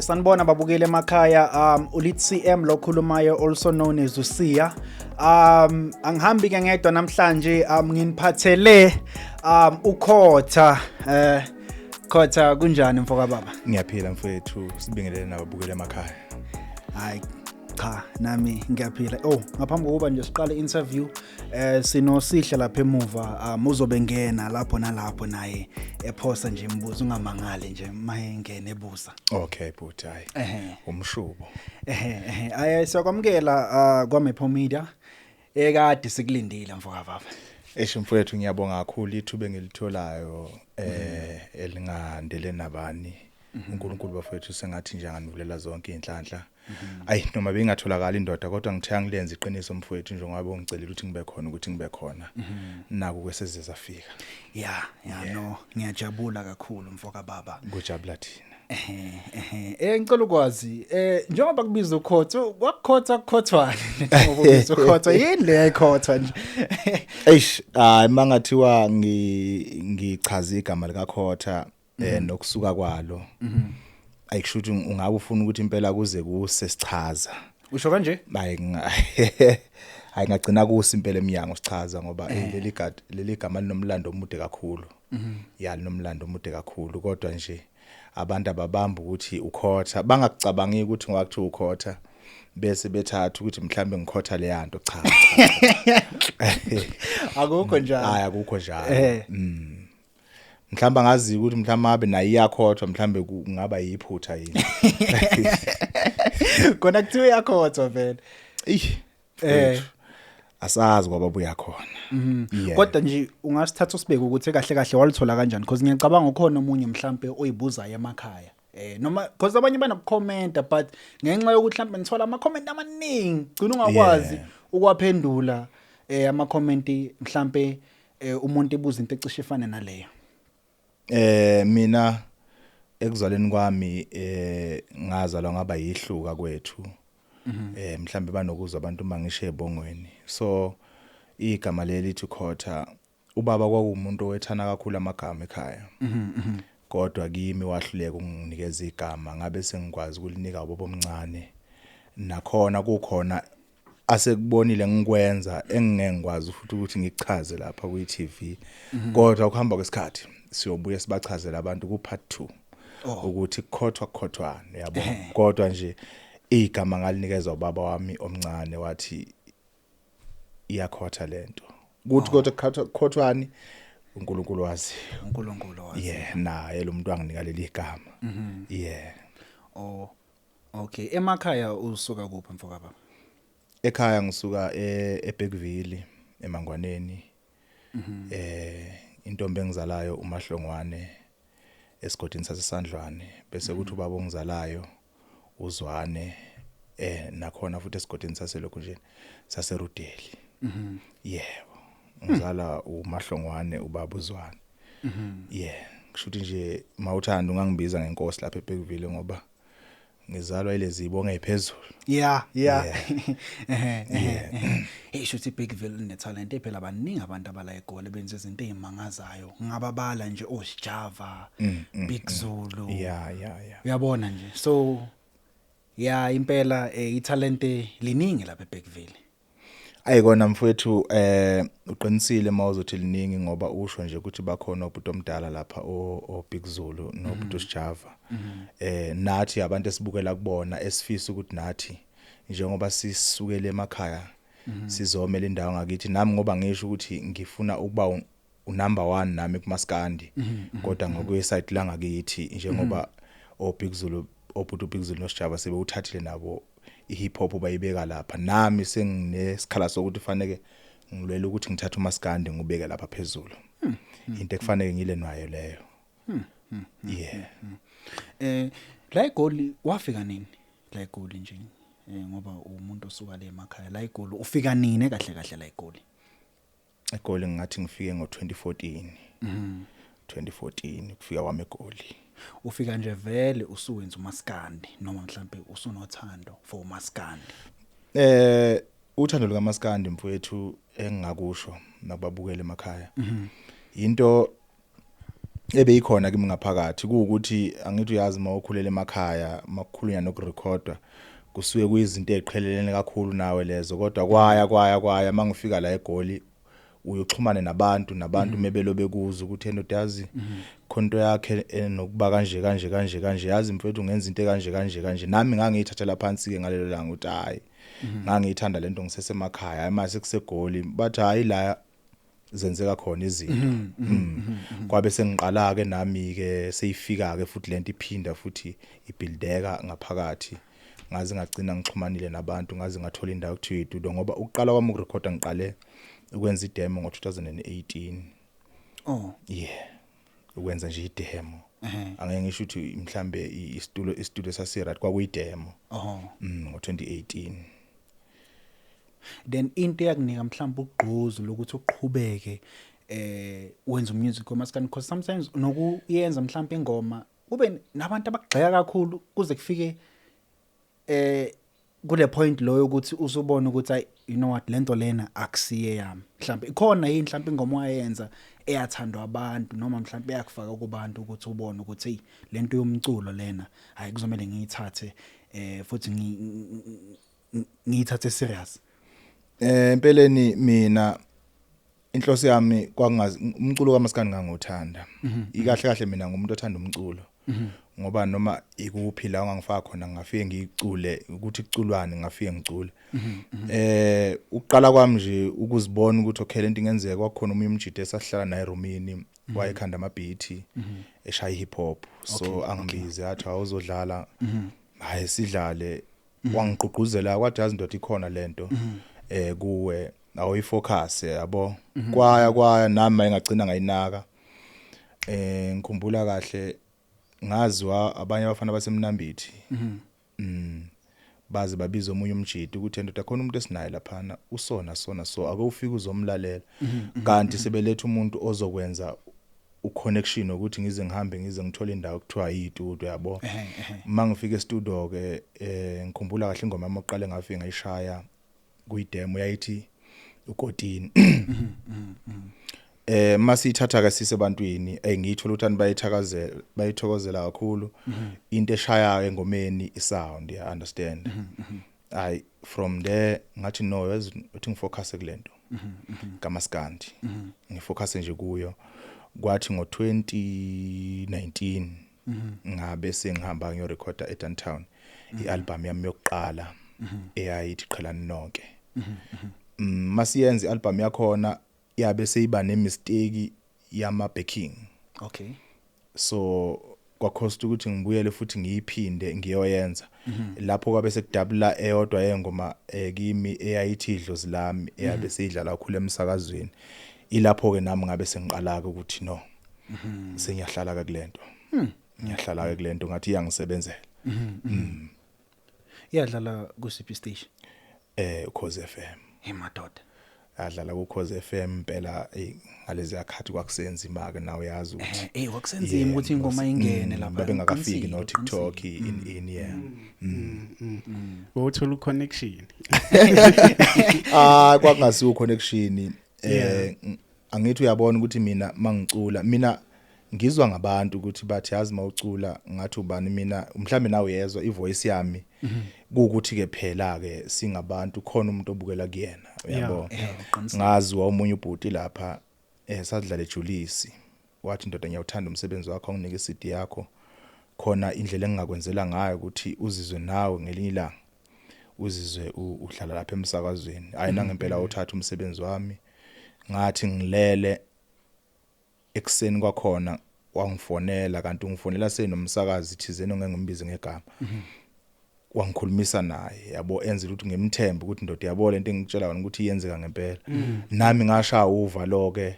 sanibona babukele emakhaya ulit CM lo khulumayo also known as uSiya. Angihambi ke ngedwa namhlanje nginiphathele uKhotha Khotha kunjani mfoka baba? Ngiyaphila mfowethu, sibingelele nababukele emakhaya. Hayi cha nami ngiyaphila. Ngaphambi kokuba nje siqale interview sino Sihle lapha emuva uzobe ngena lapho nalapho naye ephosa nje imbuzo ungamangali nje mayengene ebuza. Okay bhuti hayi. Umshubo. Siyakwamukela kwaMepho Media. Ekade sikulindile mfoka baba. Mfowethu ngiyabonga kakhulu ithuba engilitholayo elingandele nabani. uNkulunkulu bafethu sengathi nje anganukulela zonke inhlanhla. Ayi noma bengatholakala indoda kodwa ngithe angilenze iqiniso mfowethu njengoba ungicelela ukuthi ngibe khona ukuthi ngibe khona. Naku kwesezeza fika. No ngiyajabula kakhulu mfoka baba. Kujabula thina. Ngicela ukwazi njengoba kubiza uKhotha kwaKhotha Khothwane njengoba kubiza uKhotha yini le Khotha nje. Mangathiwa ngichaza igama lika Khotha nokusuka kwalo. Ayikusho ukuthi ungabe ufuna ukuthi impela kuze kuse sichaza. Usho kanje? Hayi ngagcina kusi impela eminyango sichaza ngoba leli gama linomlando omude kakhulu. Linomlando omude kakhulu kodwa nje abantu ababamba ukuthi uKhotha bangakucabangi ukuthi ngoba kuthiwa uKhotha bese bethatha ukuthi mhlambe ngikhotha le yanto cha. Akukho njalo. Hayi akukho njalo. Mhlamba ngazi ukuthi mhlamba ngabe nayi yakhothwa mhlambe kungaba yiphutha yini. Kona kuthiwa yakhothwa vele. Asazi ngoba buyakhona. Kodwa nje ungasithatha usibeke ukuthi kahle kahle walithola kanjani because ngiyacabanga ukhona omunye mhlambe oyibuzayo emakhaya. Noma because abanye banokucomment but ngenxa yokuthi mhlambe nithola ama comment amaningi gcina ungakwazi ukwaphendula ama comment mhlambe umuntu ebuza into ecishe ifane naleyo. Mina ekuzaleni kwami ngazalwa ngaba yihluka kwethu. Mhlambe banokuzwa abantu mangishe ebongweni. So igama leli lithi Khotha ubaba kwakuumuntu owethana kakhulu amagama ekhaya. Kodwa kimi wahluleka ukunginikeza igama ngabe sengikwazi ukulinika ubaba omncane. Nakhona kukhona asekubonile ngikwenza engengikwazi futhi ukuthi ngichaze lapha ku TV. Kodwa ukuhamba kwesikhathi siyobuye sibachazela abantu ku part 2 ukuthi Khotha Khothwane yabona. Kodwa nje igama ngalinikeza ubaba wami omncane wathi iyakhotha lento. Kuthi kodwa Khothwane uNkulunkulu wazi. Naye lo muntu wanginika leli gama. Okay. Emakhaya usuka kuphi mfoka baba? Ekhaya ngisuka eBergville eMangwaneni. Intombi engizalayo uMahlongwane esigodini saseSandlwane bese kuthi ubaba ongizalayo uZwane nakhona futhi esigodini saselokujeni saseRudeli. Yebo. Ngizala uMahlongwane ubaba uZwane. Kushuthi nje mawuthanda ungangibiza ngenkosi lapha eBergville ngoba ngizalwa ilezibo ngephezulu. Shuthi Bergville netalent phela abaningi abantu abala eGoli benze izinto ezimangazayo. Ngababala nje oSjava, Big Zulu. Uyabona nje. So impela italent liningi lapha eBergville. Ayikona mfowethu uqinisile mawuzothi liningi ngoba usho nje ukuthi bakhona obhuti omdala lapha oBig Zulu nobhuti oSjava. Nathi abantu esibukela kubona esifisa ukuthi nathi njengoba sisukele emakhaya sizomela indawo ngakithi nami ngoba ngisho ukuthi ngifuna ukuba unumber 1 nami kuMaskandi kodwa ngokwesite la ngakithi njengoba oBig Zulu obhuti uBig Zulu noSjava sebewuthathile nabo ihip hop bayibeka lapha nami senginesikhala sokuthi fanele ngilwela ukuthi ngithathe uMaskandi ngubeke lapha phezulu. Into ekufanele ngile nayo leyo. La eGoli wafika nini? La eGoli nje ngoba umuntu osuka le emakhaya la eGoli ufika nini kahle kahle la eGoli? eGoli ngathi ngifike ngo2014. 2014 kufika kwami eGoli. Ufika nje vele usuwenza uMaskandi noma mhlambe usunothando for uMaskandi. Uthando lukaMaskandi mfowethu engingakusho nababukele emakhaya. Into ebeyikhona kimi ngaphakathi kuukuthi angithi uyazi mawukhulela emakhaya makukhulunywa nokurecordwa kusuke kuyizinto eziqhelelene kakhulu nawe lezo kodwa kwaya mangifika la eGoli uyoxhumana nabantu mebelo bekuza ukuthi endodazi khonto yakhe enokuba kanje yazi mfethu ungenza into kanje nami ngangiyithathela phansi ke ngalelo langa ukuthi hayi ngangiyithanda lento ngisesemakhaya hayi mase kuseGoli bathi hayi la zenzeka khona izinto kwabe sengiqala ke nami ke seyifika ke futhi lento iphinda futhi ibuildeka ngaphakathi ngaze ngagcina ngixhumanile nabantu ngaze ngathola indawo ekuthiwa idudo ngoba ukuqala kwami ukurecorda ngiqale ukwenza idemo ngo2018 yeah ukwenza nje idemo angeke ngisho ukuthi mhlambe istudio sasiright kwakuyidemo ngo2018 then into yakunika mhlawumbe ugqozi lokuthi uqhubeke wenza umusic wamaskandi because sometimes nokuyenza mhlawumbe ingoma kube nabantu abagxeka kakhulu kuze kufike kule point lo ukuthi usubona ukuthi you know what lento lena akusiye yami mhlawumbe ikhona yini mhlawumbe ingoma wayenza eyathandwa abantu noma mhlawumbe yakufaka kubantu ukuthi ubone ukuthi hey lento yomculo lena hayi kuzomela ngiyithathe futhi ngiyithathe serious. Empeleni mina inhloso yami kwakungazi umculo kaMaskandi ngangothanda ikahle kahle mina ngumuntu othanda umculo ngoba noma ikuphi la ongangifaka khona ngafike ngicule ukuthi kuculwane ngafike ngicule uqala kwami nje ukuzibona ukuthi okay lento ingenzeka kwakhona umunye umjidi esahlala naye eRomini wayekhanda amabeat eshaya hip hop so angibize athi awuzodlala hayi sidlale wangigqugquzela kwathi yazi ndoda ikhona lento kuwe awuyifocus yabo kwaya nami engagcina ngayinaka ngikhumbula kahle ngazwa abanye abafana basemnambithi baze babiza omunye umjidi ukuthi ndoda khona umuntu esinaye laphana usona so ake ufike uzomlalela kanti sebeletha umuntu ozokwenza uconnection ukuthi ngize ngihambe ngize ngithole indawo kuthiwa yistudio yabo mangifika estudio ke ngikhumbula kahle ingoma yami oqale ngafike ngayishaya kuyidemo yayithi ukotini masithatha ke sise bantwini engiyithola ukuthi bayithokozela kakhulu into eshayayo engomeni isound ya understand I from there ngathi no yazi uthi ngifocus kulento kaMaskandi ngifocus nje kuyo kwathi ngo2019 ngabe sengihamba ngiyorecorda eDowntown ialbum yami yokuqala eyayithi Qhelani Nonke masiyenza ialbum yakhona yabe seyiba nemistake yama backing okay so kwakhosta ukuthi ngibuyele futhi ngiyiphinde ngiyoyenza lapho kwabe sekudabula eyodwa yengoma kimi eyayithi Idlozi lami eyabe seyidlala kakhulu emsakazweni ilapho ke nami ngabe sengiqala ukuthi no sengiyahlala kulento ngiyahlala kulento ngathi iyangisebenzela iyadlala ku CP station Ukhozi FM emadoda adlala ku Ukhozi FM phela ngalezi akhathi kwakusenzima ke nawe yazi ukuthi wakusenzima ukuthi ingoma ingene lapha babengakafiki no TikTok in yeah uthola connection kwakungasiwo connection angithi uyabona ukuthi mina mangicula mina ngizwa ngabantu ukuthi bathi yazi mawucula ngathi ubani mina mhlambe nawe yezwa ivoice yami kuukuthi ke phela ke singabantu khona umuntu obukela kuyena uyabo ngazwa umunye ubhuti lapha sadlala eJulisi wathi ndoda ngiyawuthanda umsebenzi wakho nginike CD yakho khona indlela engingakwenzela ngayo ukuthi uzizwe nawe ngelinye ilanga uzizwe uhlala lapha emsakazweni ayina ngempela uthatha umsebenzi wami ngathi ngilele ekseni kwakhona wangifonela kanti ungifonela senomsakazi thizeni ongengimbize ngegama wangikhulumisa naye yabo enza ukuthi ngemthemba ukuthi ndoda yabo lento engitshela wona ukuthi iyenzeka ngempela nami ngashaya uva loke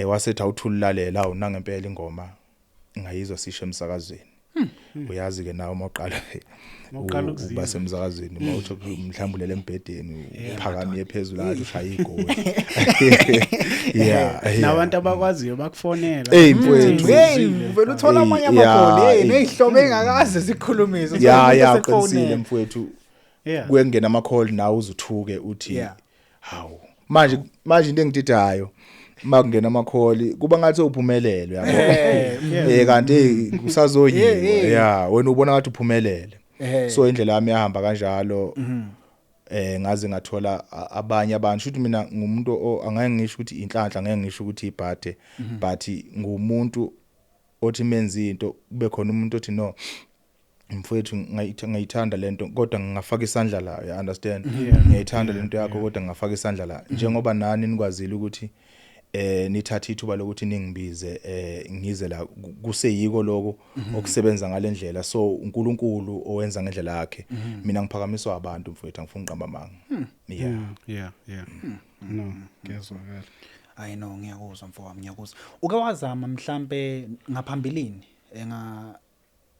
wasethi awuthululalela unangempela ingoma ngayizwa sisho emsakazweni uyazi ke nawe mawuqala uba semsakazweni mawutho mhlambulele embedeni uphakamiye phezulu athi ushaya igoli yeah nabantu abakwaziyo bakufonela mfowethu vele uthola amanye amagoli nezihlobo engakaze zikhulumise ya qinisile mfowethu kuyengena ama call nawe uzuthuke uthi hawu manje into engithidayo makungena amakholi kuba ngathi uphumelele yabo kanti kusazoyiwa wena ubona ngathi uphumelele so indlela yami yahamba kanjalo ngaze ngathola abanye abantu futhi mina ngumuntu angeke ngisho ukuthi inhlanhla angeke ngisho ukuthi ibhade but ngumuntu othi menza into kube khona umuntu othi no mfowethu ngayithanda lento kodwa ngingafaka isandla la you understand ngiyithanda lento yakho kodwa ngingafaka isandla la njengoba nani nikwazile ukuthi nithatha ithuba lokuthi ningibize ngize la kuseyiko lokho okusebenza ngalendlela so uNkulunkulu owenza ngendlela yakhe mina ngiphakamiswa abantu mfowethu angifuni uqamba manga yeah no ngiyazwakala I know ngiyakuzwa mfowami ngiyakuzwa uke wazama mhlambe ngaphambilini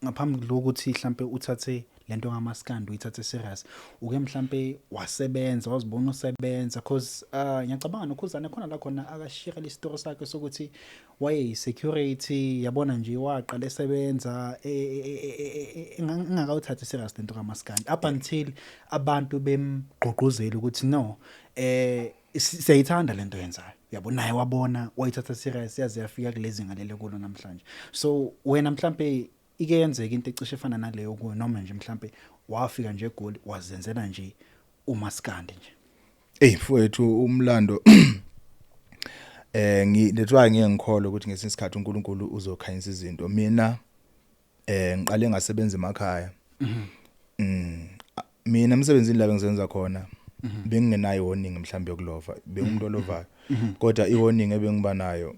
ngaphambi lokuthi mhlambe uthathe lento ngamaskandi uyithathe serious uke mhlambe wasebenza wazibona usebenza cause ngiyacabanga nokhuzana khona la khona akashira le story sakhe sokuthi waye security yabona nje waqala esebenza engakawuthathe serious lento ngamaskandi up until abantu bemgqogqozela ukuthi no siyayithanda lento yenzayo yabo naye wabona wayithatha serious yaze yafika kulezi ngalele kulo namhlanje so wena mhlambe ike yenzeka into ecishe efana naleyo kuwe noma nje mhlambe wafika nje eGoli wazenzela nje umaskandi nje mfowethu umlando ngilethwa ngiyengikholwa ukuthi ngesinye isikhathi uNkulunkulu uzokhanyisa izinto mina ngiqale ngasebenza emakhaya mina emsebenzini la bengizenza khona bengingenayo warning mhlambe yokulova bengumuntu olovayo kodwa iwarning ebengiba nayo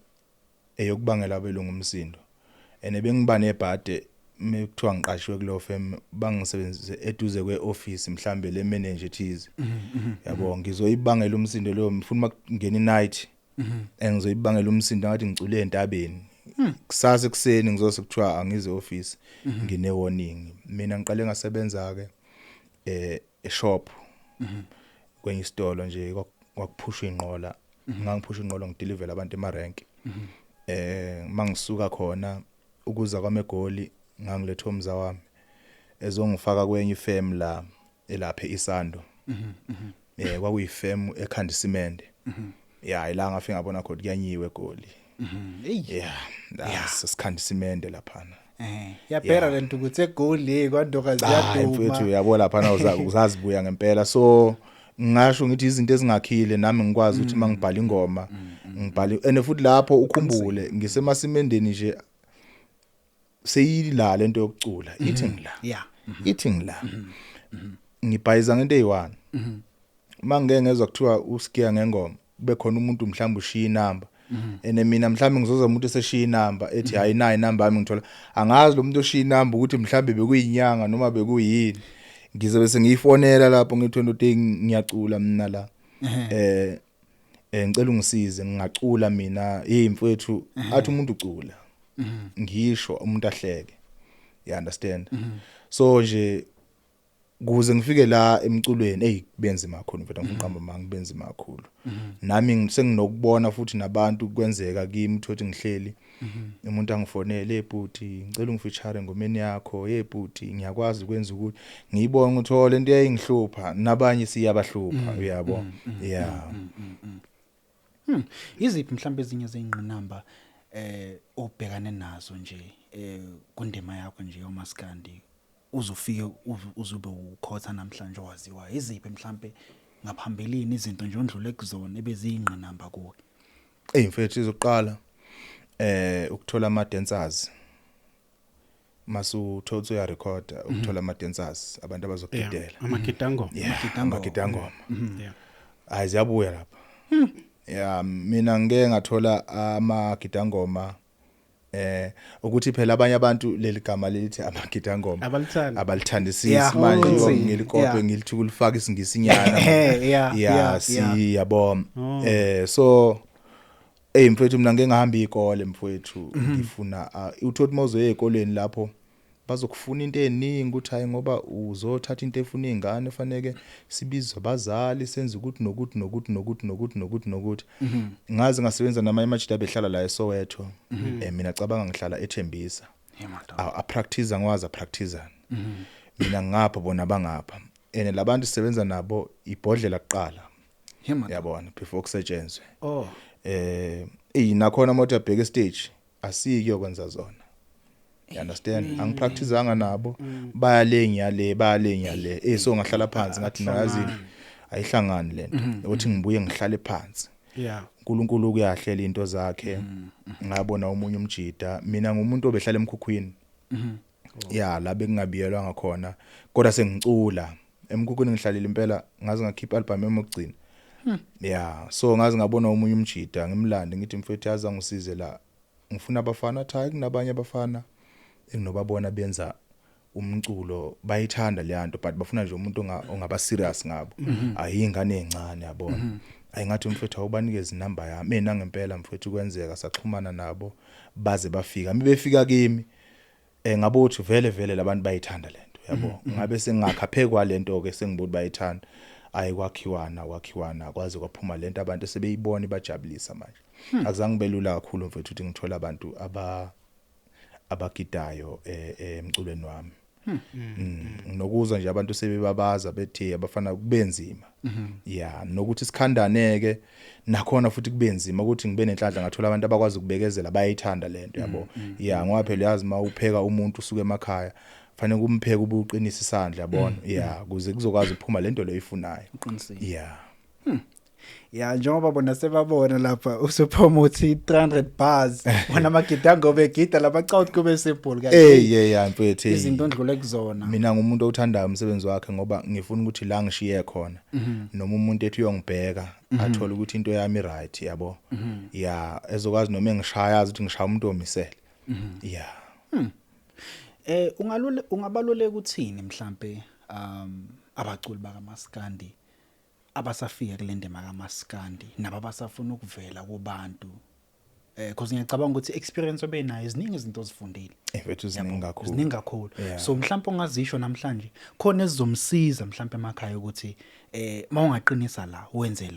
eyokubangela abelungu umsindo bengiba nebhade mekuthiwa ngiqashiwe kulo firm bangisebenzise eduze kweoffice mhlambe le manager thize yabo ngizoyibangela umsindo lo mfuna makungena inight engizoyibangela umsindo ngathi ngicule entabeni kusasa ekseni ngizose kuthiwa angize office ngine warning mina ngiqale ngasebenza ke eshop kwenye isitolo nje kwakuphusha inqola ngangiphusha inqola ngideliver abantu emarank mangisuka khona ukuza kwami eGoli ngangilethe umza wami ezongifaka kwenye ifirm la elapha eSando kwakuyifirm eKhandisimende ila ngafika ngabona khona kuyanyiwe eGoli sikhandisimende laphana yaphera lento ukuthi eGoli kwandoka ziyaduma mfethu yabo laphana uzazibuya ngempela so ngisho ngithi izinto ezingakhile nami ngikwazi ukuthi mangibhala ingoma ngibhala and futhi lapho ukhumbule ngisemasimendeni nje seyila lento yokucula ithi ngila ngibhayiza ngento eyi1 mangeke ngezwe kuthiwa usikia ngengoma kube khona umuntu mhlawumbe ushiya inamba ene mina mhlawumbe ngizoza umuntu eseshiya inamba ethi hayi nayi inamba yami ngithola angazi lo muntu oshiya inamba ukuthi mhlawumbe bekuyinyanga noma bekuyini ngizobe sengiyifonela lapho ngithi nto ngiyacula mina la ngicela ungisize ngingacula mina mfowethu athi umuntu ucula ngisho umuntu ahleke you understand so nje kuze ngifike la emculweni benzima kakhulu mfethu ngiqamba manga benzima kakhulu nami senginokubona futhi nabantu kwenzeka kimi uthi ngihleli umuntu angifonele ebhuti ngicela ungifeature ngomeni yakho bhuti ngiyakwazi ukwenza ukuthi ngiyibone ukuthi lento yayingihlupha nabanye siyabahlupha uyabo iziphi mhlawumbe ezinye zeyingqinamba obhekane nazo nje kundima yakho nje yomaskandi uzofike uzube ukhotha namhlanje waziwa iziphi mhlawumbe ngaphambilini izinto nje ondlule kuzona ebeziyingqinamba kuwe mfethu izoqala ukuthola ama dancers masu thotho ya record ukuthola ama dancers abantu abazogidela amagidangoma ayiziyabuya lapha mina ngeke ngathola amagidangoma ukuthi phela abanye abantu leli gama lelithi amagidangoma abalithandisisi manje ngilikope ngilithi kulifaka isingisinyana siyabona so mfowethu mina ngeke ngahamba izikole mfowethu ngifuna uthothi mawuzoya ezikoleni lapho bazokufuna into eningi ukuthi hayi ngoba uzothatha into efuna izingane fanele sibizwe abazali senze ukuthi nokuthi ngaze ngasebenza nama imagida behlala la eSoweto mina cabanga ngihlala eThembisa practice ngwaza practice mina ngapha bona bangapha labantu sisebenza nabo ibhodlela kuqala Yema. yabona before kusetshenzwe Oh. Nakhona motor bheke stage asiki yokwenza zona. You understand? Angipracticeanga nabo baya ngiyale so ngahlala phansi ngathi nayazi ayihlangani lento ukuthi ngibuye ngihlale phansi. Yeah. uNkulunkulu kuyahlela into zakhe ngabona umunye umjida mina ngumuntu obehlala emkhukhwini ya la bekungabiyelwa ngakhona kodwa sengicula emkhukhwini ngihlalile impela ngaze ngakhipha album emogcina ya so ngaze ngabona umunye umjida ngimlande ngithi mfethu yaza ngisize la ngifuna abafana thayi kunabanye abafana enginobabona benza umculo bayithanda le nto but bafuna nje umuntu ongaba serious ngabo ayingane encane yabona ayingathi mfethu awubanikeza inamba yami mina ngempela mfethu kwenzeka saxhumana nabo baze bafika befika kimi ngabothi vele labantu bayithanda lento yabo ngabe sengakhapheke kwalento ke sengibuthi bayithanda ayikwakhiwana kwaze kwaphuma lento abantu sebeyibona bajabulisa manje akuzange belula kakhulu mfethu ukuthi ngithola abantu abagidayo emculweni wami nokuzwa nje abantu sebebabaza bethi abafana kubenzima ya nokuthi sikhandaneke nakhona futhi kubenzima ukuthi ngibe nenhlanhla ngathola abantu abakwazi ukubekezela bayithanda lento yabo ya ngoba phela yazi mawupheka umuntu usuke emakhaya fanele kumpheka ubuqinisa isandla yabona ya kuze kuzokwazi ukuphuma lento leyifunayo ya Ya njengoba bona sebabona lapha usupromote 300 bars wona magida ngobe gida labacawuthi kube simple kahle yeah mfethu izinto ondlule kuzona mina ngumuntu othandayo umsebenzi wakhe ngoba ngifuna ukuthi la ngishiye khona noma umuntu ethi uyongibheka athola ukuthi into yami right yabo ya ezokwazi noma engishaya ukuthi ngishaya umuntu omisele ya ungabaluleka ukuthini mhlambe abaculi bakaMaskandi abasafika kulendema kaMaskandi nabasafuna ukuvela kubantu because ngiyacabanga ukuthi experience obenayo iziningi izinto ozifundile mfethu ziningi kakhulu so mhlawumbe ongazisho namhlanje khona ezizomsiza mhlawumbe emakhaya ukuthi mawungaqinisa la wenze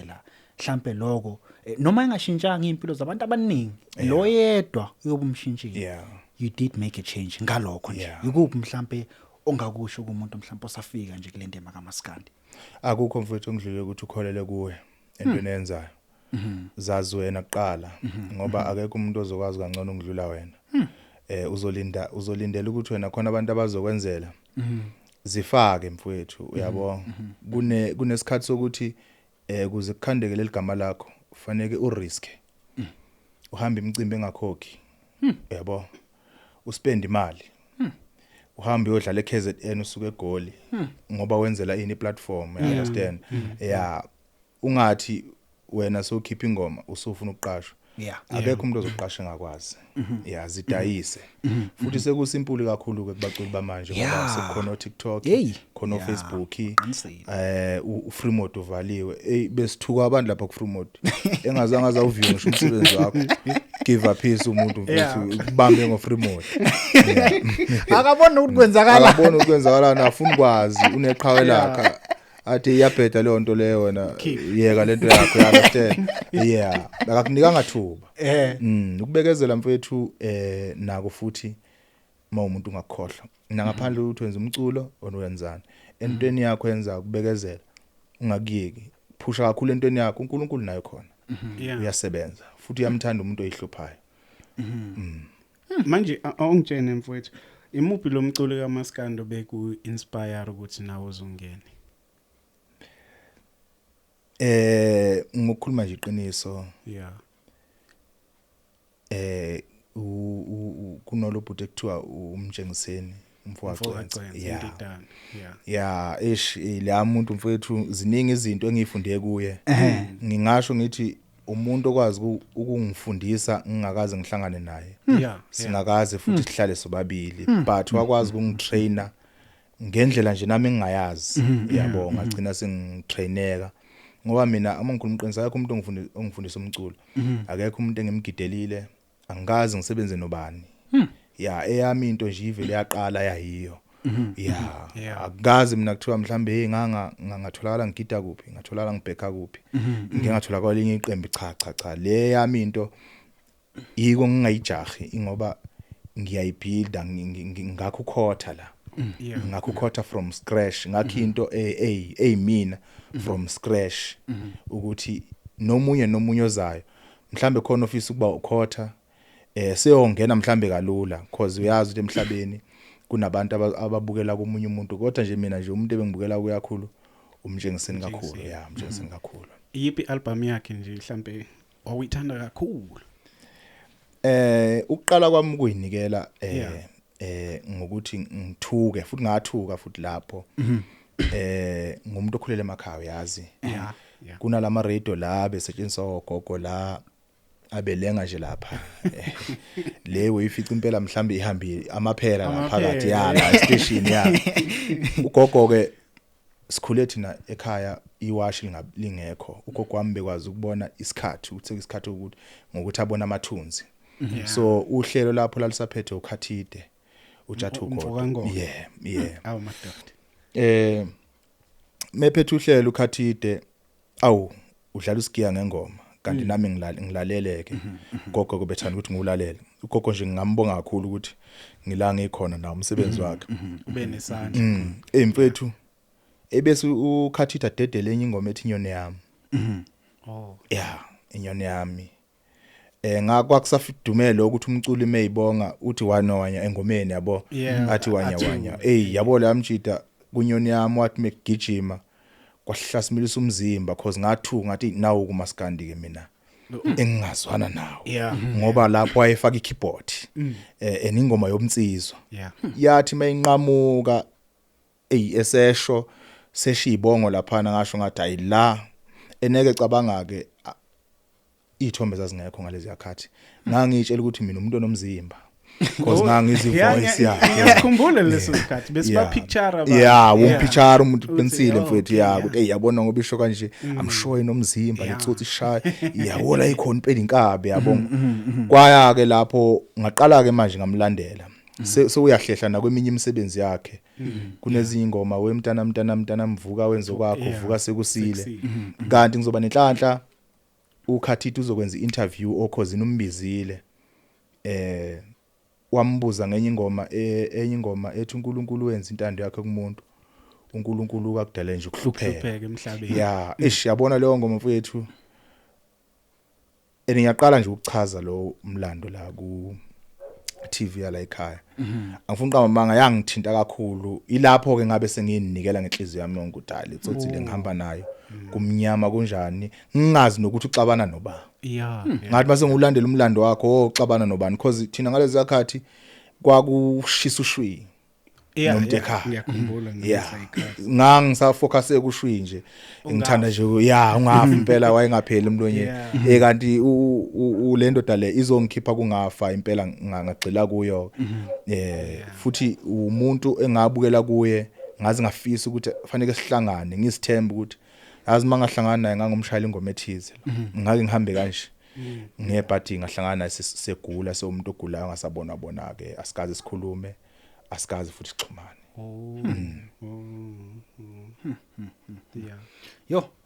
la mhlawumbe lokho noma engashintshanga impilo zabantu abaningi lo yedwa uyobumshintshile you did make a change ngalokho nje yikuphi mhlawumbe ongakusho kumuntu mhlawumbe osafika nje kulendema kaMaskandi akukho mfethu ongidlule ukuthi ukholele kuwe entweni enzayo zazi wena kuqala ngoba akekho umuntu ozokwazi kangcono ngidlula wena uzolindela ukuthi wena khona abantu abazokwenzela zifake mfethu uyabona kunesikhathi sokuthi kuze kukhandeke leligama lakho ufanele uriske uhamba imicimbi engakhokhi uyabona uspend imali uhambe uyodlala eKZN usuke eGoli ngoba wenzela ini platform you understand yeah ungathi wena sokhipha ingoma usufuna ukuqashwa akekho umuntu ozoqasha ngakwazi yeah zidayise futhi sekusimple kakhulu ke kubaculi bamanje ngoba sekukhona uTikTok khona uFacebook uFreemode uvaliwe besithuka abantu lapha kuFreemode engazange azawuview ngisho umsebenzi wakho give a peace umuntu mfethu kubambe ngoFreemode akabona ukuthi kwenzakala afuna ukwazi uneqhawe lakhe athi iyabheda leyo nto leyo wena yeka lento yakho ya understand yeah akakunikanga thuba ukubekezela mfethu nako futhi mawumuntu ungakhohlwa ngaphandle ukuthi wenza umculo onwenzana entweni yakho yenza ukubekezela ungakuyeki phusha kakhulu entweni yakho uNkulunkulu nayo khona uyasebenza futhi uyamthanda umuntu oyihluphayo manje ongitshene mfethu imuphi lo mculo kaMaskandi beku inspire ukuthi nawe uzongene ngokukhuluma nje iqiniso kunolo bhuti ekuthiwa umjengiseni umfowaqenza la muntu mfethu ziningi izinto engifunde kuye ngingasho ngithi umuntu okwazi ukungifundisa ngingakaze ngihlangane naye singakaze futhi sihlale sobabili but wakwazi ukungitrainer ngendlela nje nami ngingayazi yabo ngagcina sengitraineka ngoba mina amangikhuluma iqiniso akekho umuntu ongifundisa umculo akekho umuntu engimgidelile angikazi ngisebenze nobani eyami into nje ivele yaqala yayiyo akukazi mina kuthiwa mhlambe ngatholakala ngigida kuphi ngatholakala ngibheka kuphi ngingatholakala elinye iqembu cha le yami into yiko ngingayijahi ngoba ngiyayibuilda ngakho khotha la Yeah. ngakho ukhotha from scratch ngakho into mina from scratch ukuthi nomunye ozayo mhlambe khona ofisa ukuba ukhotha seyongena mhlambe kalula because uyazi ukuthi emhlabeni kunabantu ababukela komunye umuntu kodwa nje mina nje umuntu ebengibukela kuyakhulu umtshengiseni kakhulu umtshengiseni kakhulu Yipi album yakhe nje mhlambe owuyithanda kakhulu ukuqala kwami kuyinikela ngokuthi ngithuke futhi ngathuka futhi lapho ngumuntu okhulele emakhaya yazi kunalama radio la besetshenziswa ogogo la abelenga nje lapha le uyifica impela mhlambe ihambi amaphela la phakathi la station ugogo ke sikhule thina ekhaya iwashi lingekho ugogo wami bekwazi ukubona isikhathi uthe isikhathi ukuthi ngokuthi abona amathunzi so uhlelo lapho lalisaphethe ukhathide uJathu ugogo awu madoda mephethe uhlelo ukhathide udlala usigiya ngengoma kanti nami ngilaleleke ugogo kubethana ukuthi ngiwulalele ugogo nje ngingambonga kakhulu ukuthi ngila ngikhona nawo umsebenzi wakhe ube nesandla mfethu ebese ukhathida dedele enye ingoma ethi inyoni yami inyoni yami ngakwakusafidumele ukuthi umculi meyibonga uthi wanowanya engomeni yabo athi wanya yabo la mjida kunyoni yami wathi megijima kwahlasimilisa umzimba cause ngathu ngathi nawo kumaskandi ke mina engingazwana nawo ngoba lapho wayefaka ikeyboard eningoma yomtsizwa yathi mayinqamuka esesho seshibongo laphana ngasho ngathi ayila eneke cabanga ke ithombe zazingekho ngalezi yakhathi ngangitshela ukuthi mina umuntu onomzimba because ngangizi voice yakhe ngiyakhumbula leso sikhathi besiba picture umpicture umuntu uqinisile mfethu ukuthi yabona ngoba isho kanje I'm sure inomzimba letsotsi ishaya yawola ikhona impela inkabe yabonga kwaya ke lapho ngaqala ke manje ngamlandela so uyahlehla nakweminye imisebenzi yakhe kunezinye ingoma wemntana mvuka wenza kwakho uvuka sekusile kanti ngizoba nenhlanhla ukhathithu uzokwenza interview okhosini umbizile wambuza enye ingoma ethi uNkulunkulu wenza intando yakhe kumuntu uNkulunkulu kakudala nje ukuhlupheka emhlabeni yabona leyo ngoma mfethu ngiyaqala nje ukuchaza lo umlando la ku TV yala ekhaya angifuni qamba manga yangithinta kakhulu ilapho ke ngabe sengiyinikela ngenhliziyo yami yonke udala itsothi lengihamba nayo kumnyama kunjani ngingazi nokuthi uxabana noba ngathi mase ngiulandela umlando wakho uxabana nobani because thina ngalezi zakhathi kwakushisa ushwi nomuntu ekhaya ngiyakhumbula ngisayikhaya ngangisafocus ekushwi nje ngithanda nje ungafa impela wayengapheli emlonyeni kanti ulendoda le izongikhipha kungafa impela ngagcila kuyo futhi umuntu engabukela kuye ngazi ngafisa ukuthi fanele sihlangane ngisithemba ukuthi yazi mangahlangana naye ngangumshayela ingoma ethize ngake ngihambe kanje ngebhadi ngahlangana naye segula somuntu ogulayo ngasabona ke asikaze sikhulume asikaze futhi sixhumane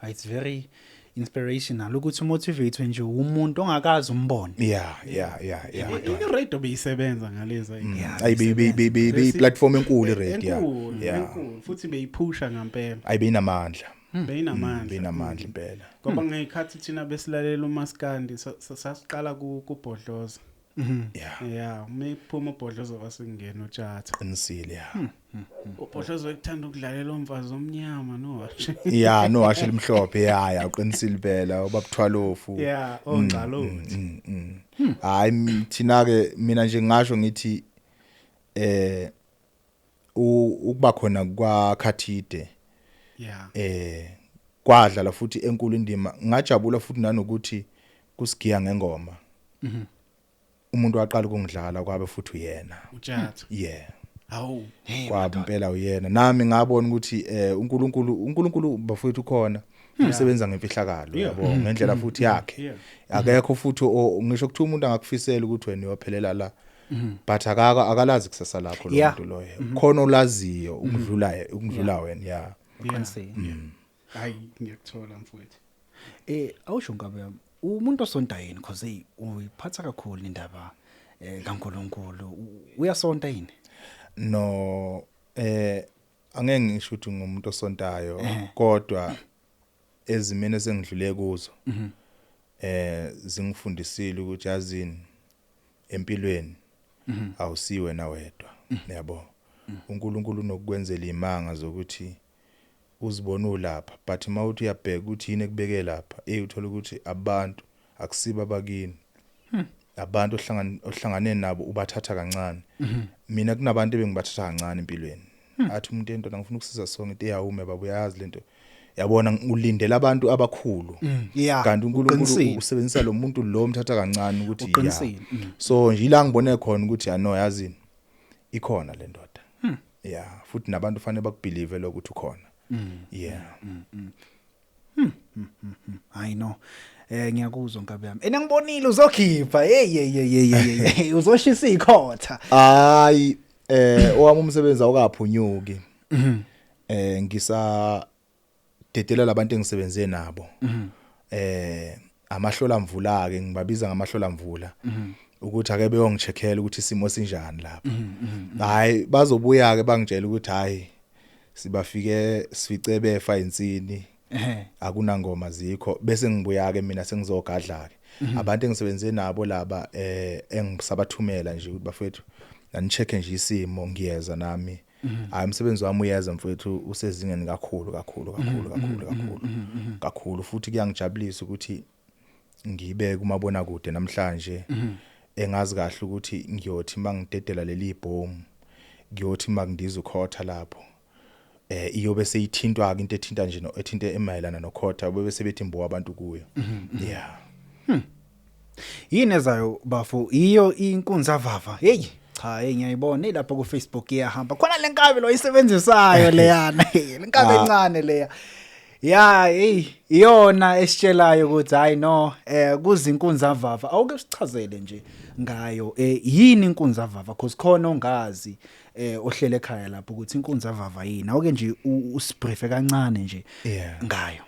It's very inspirational ukuthi motivate nje umuntu ongakazi umbone i-radio beyisebenza ngaleza ayi platform enkulu i-radio enkulu futhi beyiphusha ngempela ayibinamandla beyinamandla impela ngoba ngekhathi thina besilalela uMaskandi sasiqala kubhodloza mephuma ubhodloza wasengena uJatha qinisile ubhodloza wekuthanda ukudlalela umfazi omnyama nowashi nowashi elimhlophe uqinisile impela ubabuthwalofu ongcalothi hayi thina ke mina nje ngisho ngithi ukuba khona kwaKhathide kwadlala futhi enkulu indima ngajabula futhi nanokuthi kusigiya ngengoma umuntu waqala ukungidlala kwabe futhi uyena uJatha hawu kwabe impela uyena nami ngabona ukuthi uNkulunkulu bafowethu ukhona usebenza ngemfihlakalo yabo ngendlela futhi yakhe akekho futhi ngisho ukuthi umuntu angakufisela ukuthi wena uyophelela la but akalazi kusasa lakho lo muntu loyo khona olaziyo ukudlula wena hayi ngiyakuthola mfowethu awusho ngabe umuntu osonta yini because uyiphatha kakhulu indaba kaNkulunkulu uyasonta yini no angeke ngisho ukuthi ngumuntu osontayo kodwa ezimene sengidlule kuzo zingifundisile ukuthi yazini empilweni awusiwe na wedwa yabo uNkulunkulu unokwenzela imanga zokuthi uzibona ulapha but mawuthi uyabheka ukuthi yini ekubeke lapha uthola ukuthi abantu akusiba bakini abantu ohlangane nabo ubathatha kancane mina kunabantu bengibathatha kancane empilweni athi umuntu into ngifuna ukusiza sonke into eyawume baba uyazi lento yabona ulindela abantu abakhulu kanti uNkulunkulu usebenzisa lo muntu lo umthatha kancane ukuthi ya so nje la ngibone khona ukuthi no yazini ikhona le ndoda futhi nabantu fanele bakubelieve lokuthi ukhona I know ngiyakuzwa Nkabi yami ngibonile uzokhipha hey uzoshisa ikhotha hayi owami umsebenzi awukaphunyuki ngisa dedela labantu engisebenze nabo amahlola mvula ke ngibabiza ngamahlola mvula ukuthi ake beyongicheckela ukuthi isimo sinjani lapha hayi bazobuya ke bangitshela ukuthi hayi sibafike sifice befa insini akunangoma zikho bese ngibuya ke mina sengizogadla ke abantu engisebenze nabo laba engisabathumela nje ukuthi bafethu anicheck nje isimo ngiyeza nami hayi umsebenzi wami uyeza mfowethu usezingeni kakhulu futhi kuyangijabulisa ukuthi ngibe kumabona kude namhlanje engazi kahle ukuthi ngiyothi mangidedela leli ibhomu ngiyothi mangidiza ukhotha lapho iyobe seyithintwa ke into ethinta nje ethinta emayelana nokhotha bese bethi mbo abantu kuyo yini ezayo bafo iyo inkunza vava hey cha ngiyayibona lapha ku Facebook iyahamba khona le Nkabi lo isebenzisayo leyana le Nkabi encane leya hey iyona esitshelayo ukuthi hayi no kuzinkunza vava awuke sichazele nje ngayo yini inkunza vava because khona ongazi ohlele ekhaya lapho ukuthi inkunza vava yini awuke nje usibriefe kancane nje ngayo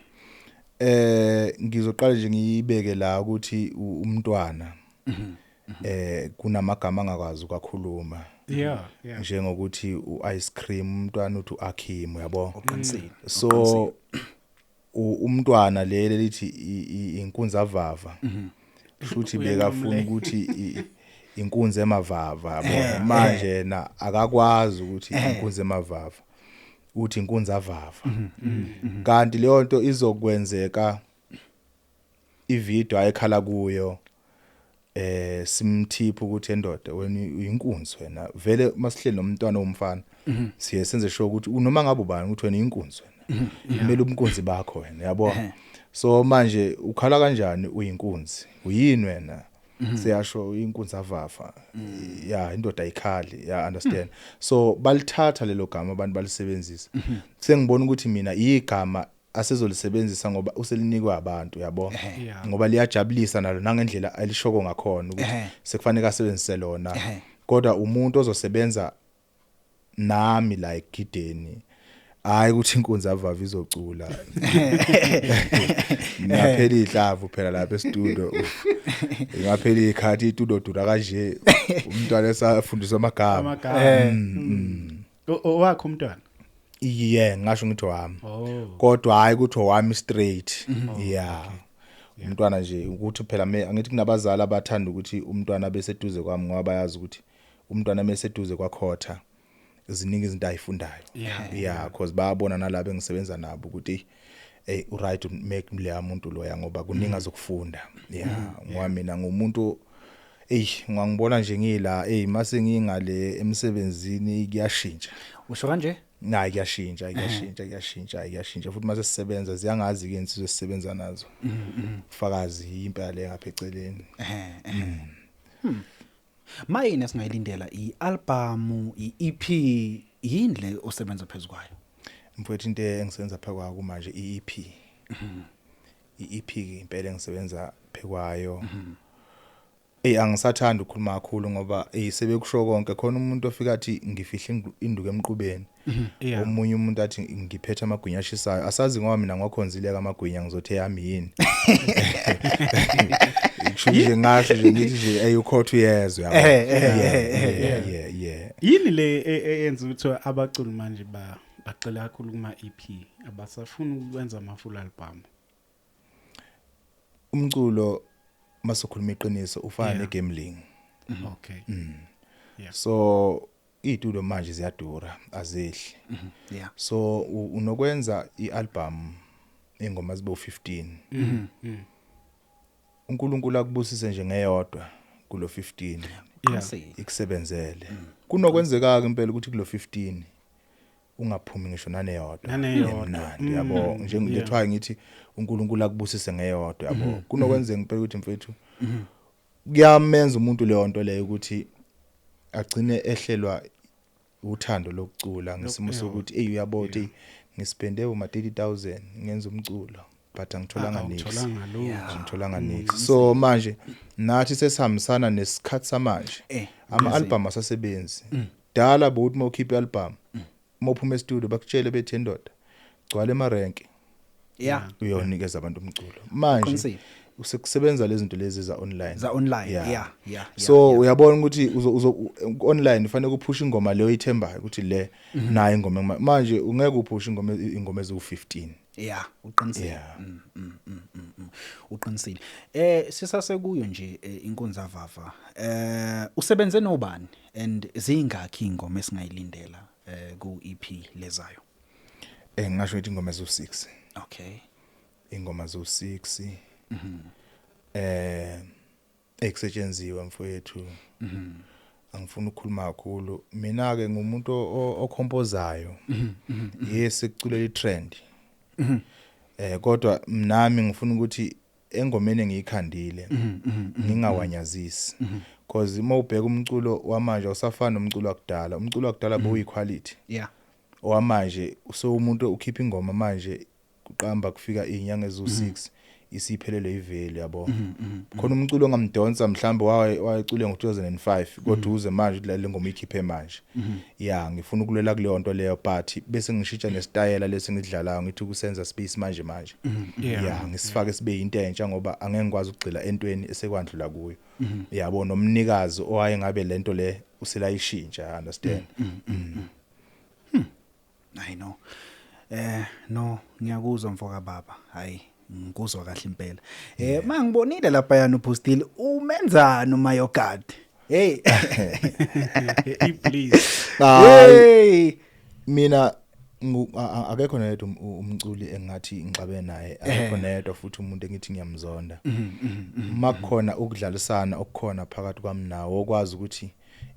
ngizoqala nje ngiyibeke la ukuthi umntwana kunamagama angakwazi ukukhuluma njengokuthi uice cream umntwana uthi uakhim uyabo uqinisile so umntwana lele lithi inkunza vava futhi bekafuna ukuthi inkunza emavava manje na akakwazi ukuthi inkunza emavava uthi inkunza vava kanti leyo nto izokwenzeka ivideo ayikhala kuyo simthipha ukuthi endoda wena uyinkunzi wena vele masihleli nomntwana womfana siye senze sure ukuthi noma ngabe ubani ukuthi wena uyinkunzi wena kumele ubunkunzi bakho wena yabo so manje ukhala kanjani uyinkunzi uyini wena siyasho uyinkunzi avafa indoda ayikhali understand so balithatha lelo gama abantu balisebenzisa sengibona ukuthi mina igama asezolisebenzisa ngoba uselinikwe abantu yabo ngoba liyajabulisa nalo nangendlela elishoko ngakhona ukuthi sekufanele asebenzise lona kodwa umuntu ozosebenza nami like Gideni hayi ukuthi inkunzi avava izocula ngaphela idlavu phela lapha estudio ngaphela ikhathi itudo dura kanje umntwana esafundiswa amagama owakho umntwana ngasho ngithi wami kodwa hayi ukuthi wami straight umntwana nje ukuthi phela angithi kunabazali abathanda ukuthi umntwana beseduze kwami ngoba bayazi ukuthi umntwana meseduze kwakhotha ziningi izinto ayifundayo because bayabona nalabo engisebenza nabo ukuthi right to make le umuntu loya ngoba kuningi azokufunda ngoba mina ngumuntu ngangibona nje ngila mase ngingale emsebenzini kuyashintsha usho kanje nayi kuyashintsha futhi mase sisebenza ziyangazi ke insizwe sisebenza nazo ufakazi impela le ngapha eceleni mayini singayilindela ialbum iEP yini le osebenza phezukwayo mfowethu into engisebenza phekwayo kumanje iEP iEP impela engisebenza phekwayo angisathanda ukukhuluma kakhulu ngoba sebekusho konke khona umuntu ofika athi ngifihla induku emqubeni omunye umuntu athi ngiphethe amagwinya ashisayo asazi ngoba mina ngokhonzileka amagwinya ngizothe yami yini nje ngasho nje ngithi nje ukhotha uyezwe yini le eyenza ukuthi abaculi manje bagxila kakhulu kuma EP abasafuna ukwenza ama full album? Umculo masokhuluma iqiniso ufana Yeah. negambling. Okay. Yeah. So itulo manje ziyadura azehli. Yeah. So unokwenza ialbum ingoma zibe u15. uNkulunkulu akubusise nje ngeyodwa kulo 15 ikusebenzele. Kunokwenzeka ke impela ukuthi kulo 15 ungaphumi ngisho naneyodwa. Mnandi yabo njengethwa ngithi uNkulunkulu akubusise ngeyodwa yabo. Kunokwenzeka impela ukuthi mfethu kuyamenza umuntu leyo nto leyo ukuthi agcine ehlelwa uthando lokucula ngesimo sokuthi uyabona ngispende uma 30,000 ngenza umculo but angitholanga nix. Ngitholanga nix. So manje nathi sesihambisana nesikhathi samanje. Ama-album asasebenzi. Dala bokuthi mawukhipha i-album mawuphuma e-studio bakutshele bethi ndoda gcwale emarenki. Yeah. Uyonikeza abantu umculo. Manje usekusebenza lezi zinto lezi za online. Yeah. So uyabona ukuthi online ufanele ukuphusha ingoma leyo ithembayo ukuthi le nayo ingoma manje ungeke uphushe ingoma ezu15. Yeah, uqinisile. Uqinisile. Sisasekuyo nje inkonza vava. Usebenze nobani and zingakhi ingoma esingayilindela ku EP lezayo? Ngisho ukuthi ingoma ezu6. Okay. Ingoma ezu6. Ekusetshenziswa mfowethu. Angifuni ukukhuluma kakhulu. Mina ke ngumuntu okhompozayo. Yes ekuculela itrend. Kodwa nami ngifuna ukuthi engomeni engiyikhandile ngingawanyazisi because uma ubheka umculo wamanje usafana nomculo wakudala. Umculo wakudala boyiquality. Yeah. Owamanje so umuntu ukhipha ingoma manje kuqamba kufika izinyanga ezu6 isiphelele iveli yabo. Khona umculo ongamdonsa mhlambe wayecule ngo2005 kodwa uze manje le ngoma ikhiphe manje. Yeah, ngifuna ukulela kuleyo nto leyo but bese ngishintsha nestyle lesi ngidlalayo ngithi kusenza space manje. Yeah, ngisifake sibe into entsha ngoba angeke ngikwazi ukugcila entweni esekwandlula kuyo. Yabo nomnikazi owaye ngabe lento le uselayishintsha, understand? I know. No, ngiyakuzwa mfoka baba. Hayi, ngikuzwa kahle impela. Mangibonile lapha yana upostile umenzani uMayogad. Hey. Please. Hey. Mina akekho nedwa umculi engathi ngixabe naye, akekho nedwa futhi umuntu engithi ngiyamzonda. Makukhona ukudlalisana okukhona phakathi kwami nawo okwazi ukuthi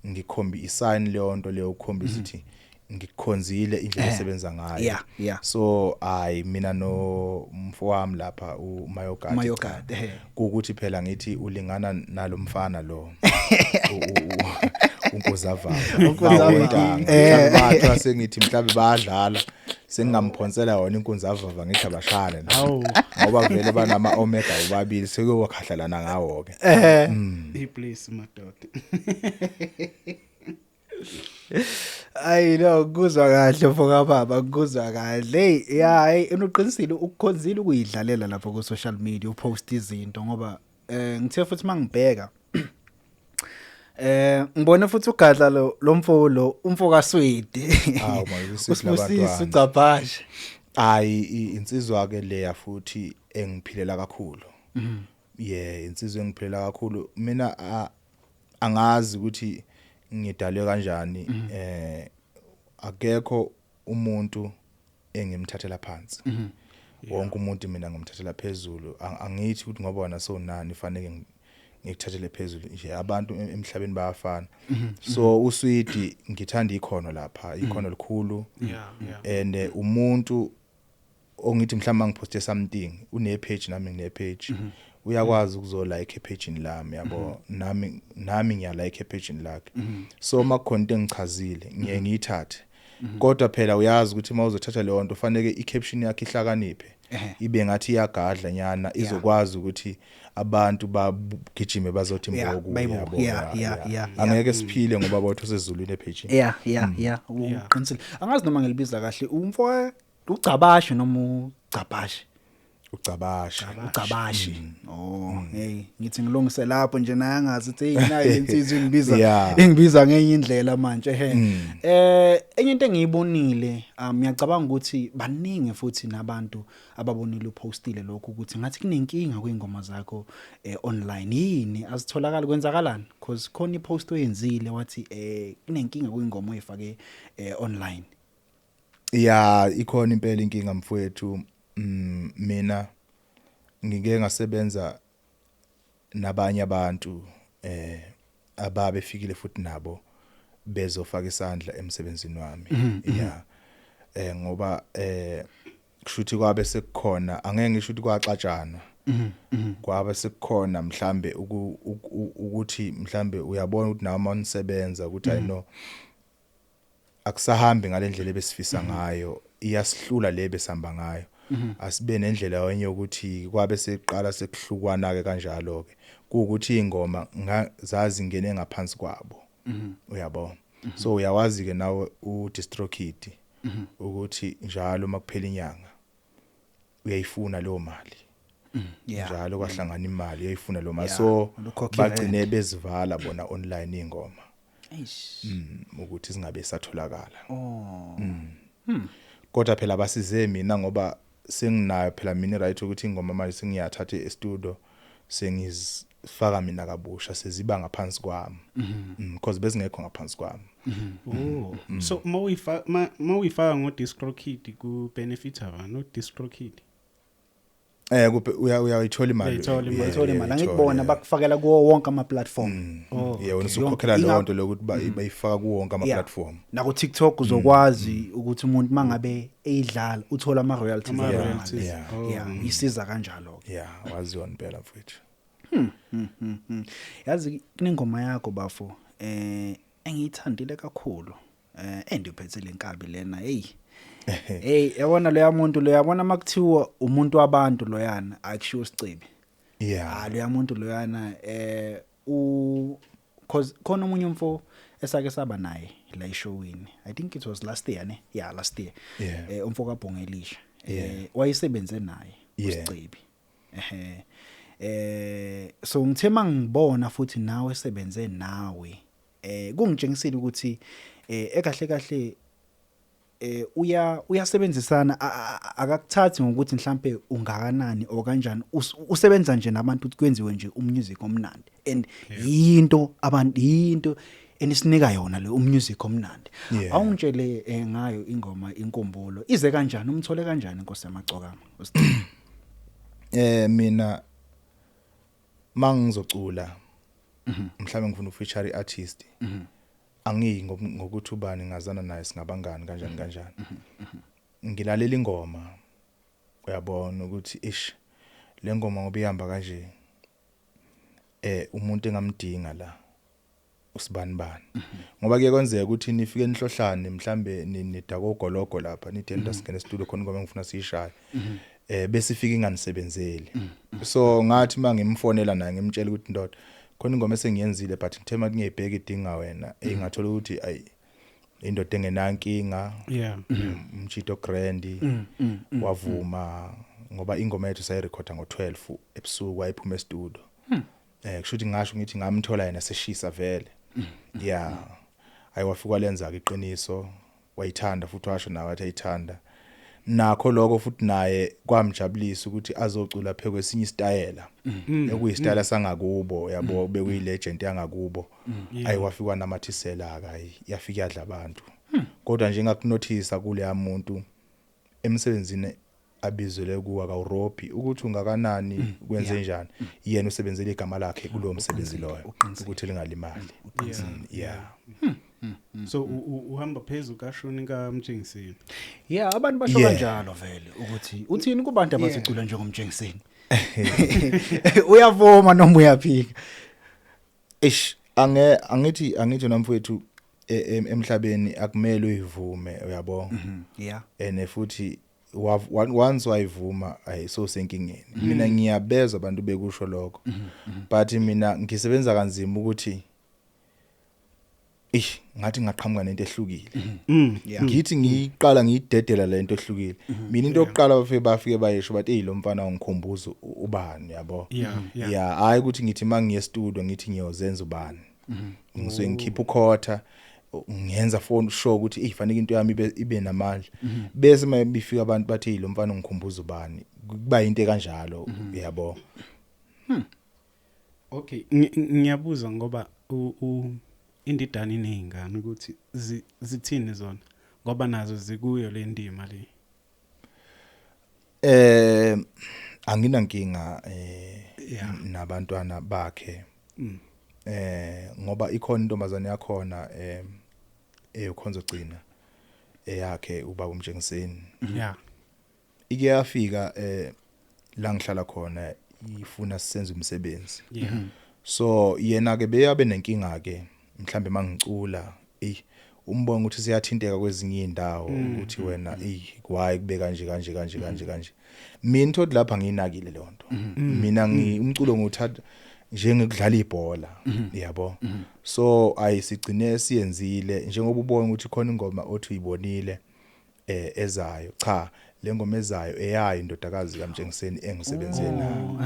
ngikhombi isign leyo nto leyo ukukhombisa ukuthi ngikukhonzile indlela esebenza ngayo. Yeah. So mina no mfowami lapha uMayogad ukuthi phela ngithi ulingana nalomfana lo uNkozavava. Bathu sengithi mhlawumbe bayadlala sengingamphonsela yona iNkozavava ngithi abashane ngoba vele banama omega ubabili sekuyokhahlelana ngawo ke. Please madoda. Ayi no kuzwa kahle mfoka baba kuzwa kahle. Yeah, unoqinisile ukukhonzile ukuyidlalela lapha ku social media upost izinto ngoba ngithe futhi mangibheka ngibona futhi ugadla lo mfolo umfoka Swedi. Usibusisa ucabhashe. Hayi insizwa ke leya futhi engiphilela kakhulu. Yeah, insizwa engiphilela kakhulu. Mina angazi ukuthi ngidalwe kanjani. Akekho umuntu engimthathela phansi. Wonke umuntu mina ngimthathela phezulu. Angithi ukuthi ngoba wona sonani fanele ngikuthathele phezulu nje abantu emhlabeni bayafana. So uSwidi ngithanda ikhono lapha, ikhono likhulu. And umuntu ongithi mhlawumbe ngiposte something une page nami ngine page. Uyakwazi ukuzolike epage lami yabo nami ngiyalike epage lakhe. So makukhona into engichazile ngiye ngiyithathe. Kodwa phela uyazi ukuthi mawuzothatha leyo nto fanele i-caption yakhe ihlakaniphe. Ibe ngathi iyagadla nyana izokwazi ukuthi abantu bagijime bazothi mboku yabo. Angeke siphile ngoba botho sezulwini epage. Yeah. Uqinisile. Angazi noma ngilibiza kahle umfo ucabashe noma ucabashe. ucabashi hey ngithi ngilungise lapho nje naye angazi ukuthi nayo lensizwe ingibiza Yeah. ingibiza ngenye indlela manje enye into engiyibonile ngiyacabanga ukuthi baningi futhi nabantu ababonile upostile lokho ukuthi ngathi kunenkinga kweingoma zakho online yini azitholakala kwenzakalani because khona ipost oyenzile wathi kunenkinga kweingoma oyifake online. Yeah, ikhona impela inkinga mfowethu. Mina ngike ngasebenza nabanye abantu ababefikile futhi nabo bezofaka isandla emsebenzini wami. Yeah. Ngoba kushuthi kwabe sekukhona angeke ngisho ukuthi kwaxatshana. Kwabe sekukhona mhlambe ukuthi mhlambe uyabona ukuthi nawe mawunisebenza ukuthi I know akusahambi ngalendlela ebesifisa ngayo iyasihlula le besihamba ngayo. Asibe nendlela wenye ukuthi kwabe seqala sekuhlukwana ke kanjalo ke kuukuthi ingoma zazi ngene ngaphansi kwabo uyabona so uyawazi ke nawe uDistrokid ukuthi njalo makuphela inyanga uyayifuna lo mali njalo kwahlangana imali uyayifuna lo mali so bagcine bezivala bona online ingoma ukuthi singabe satholakala kodwa phela basize mina ngoba senginayo phela mina right ukuthi ingoma manje sengiyathatha e-studio sengizifaka mina kabusha seziba ngaphansi kwami because bezingekho ngaphansi kwami. So mawuyifaka ngoDistrokid ku benefit aba no Distrokid uyayithola imali uyayithola imali angikubona bakufakela kuwo wonke ama platform yeah usukhokhela leyo nto lokuthi bayifaka kuwo wonke ama platform na ku TikTok uzokwazi ukuthi umuntu mangabe eyidlala uthola ama royalties yeah isiza kanjalo yeah waziwa impela mfowethu. Yazi kunengoma yakho bafo engiyithandile kakhulu endiphethe lenkabi lena hey yabona lo yamuntu lo yabona makuthiwa umuntu wabantu loyana akushiwo sicebi yeah lo yamuntu loyana cause khona umunye umfo esake saba naye la ishowini I think it was last year ne yeah last year umfo kaBhongelisha wayisebenze naye usicebi so ngithema ngibona futhi nawe sebenze nawe kungitshengisile ukuthi ekahle kahle uyasebenzisana akakuthathi ngokuthi mhlambe ungakanani okanjani usebenza nje nabantu ukuthi kwenziwe nje umusic omnandi and into enisinika yona le umusic omnandi awungitshele ngayo ingoma inkumbulo ize kanjani umthole kanjani Nkosi yamagcokama mina mangizocula mhlawumbe ngifuna ufeature artist angiyi ngokuthi ubani ngazana naye singabangani kanjani ngilalela ingoma uyabona ukuthi ish le ngoma ngoba ihamba kanje umuntu engamdinga la usibani ngoba kuye kwenzeka ukuthi nifike nihlohlane mhlambe nidakogologo lapha nidenda singene studio khona ngoba ngifuna siyishaye bese ifika inganisebenzeli so ngathi mangimfonela naye ngimtshela ukuthi ndoda khona ingoma esengiyenzile but ngithema kungiyibheka idinga wena engathola ukuthi ayi indoda engenankinga umchito grand wavuma ngoba ingoma yethu sayirecorda ngo12 ebusuku wayiphuma e-studio kushuthi ngasho ngithi ngamthola yena seshisa vele yeah ayiwafika lenza ke iqiniso wayithanda futhi washo nawe athi ayithanda nakho lokho futhi naye kwamjabulisa ukuthi azocula phe kwesinye isitayela ekuyistayela sangakubo yabo bekuyi legend yangakubo ayiwafika namathisela akayi yafika yadla abantu kodwa nje ngakunothisa kule yamuntu emsebenzini abizwele kuwa kaUropi ukuthi ungakanani kwenze njani yena usebenzele igama lakhe kulowo msebenzi loyo ukuthi lingalimali yeah so uhamba phezulu kashoni kaMtshengiseni yeah abantu basho kanjalo vele ukuthi uthini kubantu abazicula njengomtshengiseni uyavuma noma uyaphika angithi namfowethu emhlabeni akumele uyivume uyabona yeah ene futhi once wayivuma ayiso senkingeni mina ngiyabeza abantu bekusho lokho but mina ngisebenza kanzima ukuthi ngathi ngaqhamuka nento ehlukile Yeah. ngithi ngiqala ngiyidedela lento ehlukile mina into yokuqala bafike bayisho bathi lo mfana ungikhumbuza ubani yabo yeah hayi ukuthi ngithi mangiye studio ngithi ngiyozenza ubani ngisuke ngikhipha ukhotha ngiyenza phone show ukuthi ifanele into yami ibe namandla bese mayebifika abantu bathi lo mfana ungikhumbuza ubani kuba into kanjalo yabo. Okay, ngiyabuza ngoba indidana inezingane ukuthi zithini zona ngoba nazo zikuyo le ndima le. Anginankinga nabantwana bakhe. Ngoba ikhona intombazane yakhona eyokhonza gcina eyakhe ubaba uMjengiseni. Yeah. Ike yafika la ngihlala khona ifuna sisenze umsebenzi. Yeah. So yena ke beyabe nenkinga ke mhlambe mangicula umbonga ukuthi siyathinteka kwezinye indawo ukuthi wena why kube kanje mina thothi lapha nginakile lonto mina umculo nguthatha njengekudlala ibhola yabo so ayisigcine siyenzile njengoba ubona ukuthi khona ingoma othi uyibonile ezayo cha le ngoma ezayo eyayo indodakazi kaMjengiseni engisebenzele nayo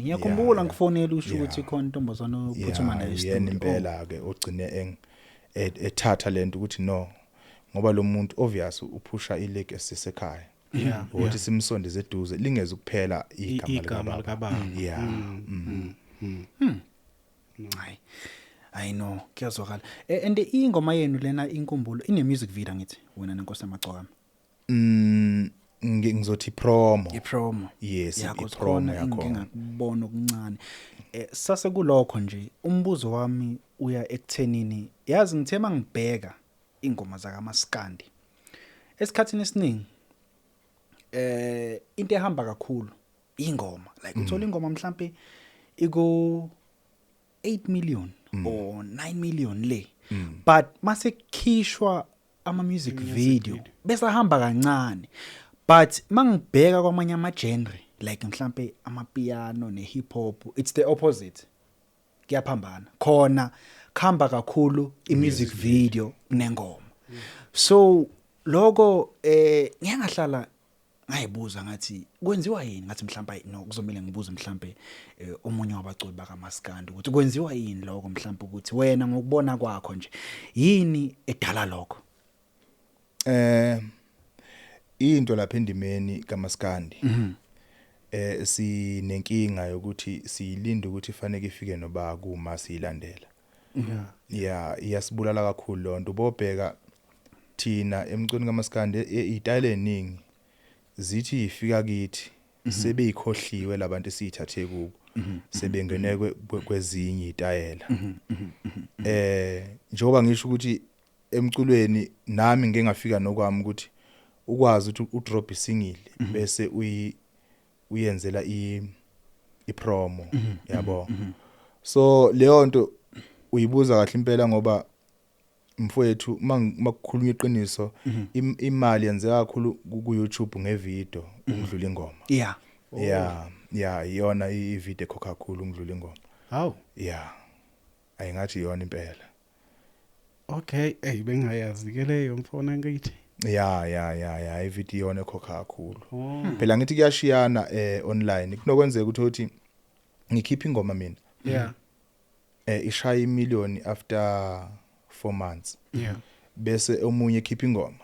ngiyakhumbula ngifonela usho ukuthi khona intombazana ophuthuma nayo yena impela ke ogcine ethatha lento ukuthi no ngoba lo muntu obvious uphusha ileg esisekhaya ukuthi simsondeze eduze lingeze kuphela igama likababa yeah hayi I know kuyazwakala and ingoma yenu lena inkumbulo ine music video ngithi wena nenkosi yamagcokama ngizothi promo ipromo yes ipromo yakho ngingakubona okuncane sase kulokho nje umbuzo wami uya ekuthenini yazi ngithe mangibheka ingoma zaka Maskandi esikhathini esiningi into ehamba kakhulu ingoma like uthola ingoma mhlambe iko 8 million or 9 million le but mase khishwa ama music video bese hamba kancane but mangibheka kwamanye ama genre like mhlambe amapiano ne hip hop it's the opposite kuyaphambana khona khamba kakhulu I music video nengoma so lokho ngiyangahlala ngayibuza ngathi kwenziwa yini ngathi mhlambe no kuzomela ngibuze mhlambe omunye wabaculi baka Maskandi ukuthi kwenziwa yini lokho mhlambe ukuthi wena ngokubona kwakho nje yini edala lokho into lapha endimeni kaMaskandi sinenkinga yokuthi siyilinda ukuthi ifanele ifike noba kuma siyilandela iyasibulala kakhulu lonto bobheka thina emcweni kaMaskandi itayile eningi zithi ifika kithi sebeyikhohliwe labantu esithathe kubo sebengene kwezinye itayela njengoba ngisho ukuthi emculweni nami ngeke ngafika nokwami ukuthi ukwazi ukuthi udrop isingile bese uyenzela ipromo yabo so leyo nto uyibuza kahle impela ngoba mfowethu makukhulunywa iqiniso imali yenzeka kakhulu ku YouTube ngevideo ungidlula ingoma iyona ivideo ekhokha kakhulu ungidlula ingoma hawu ayingathi iyona impela okay bengayazi ke leyo mfona ngithi ivideo yona ekhokha kakhulu phela ngithi kuyashiyana online kunokwenzeka ukuthi ngikhipha ingoma mina ishaya 1 million after 4 months bese omunye ekhipha ingoma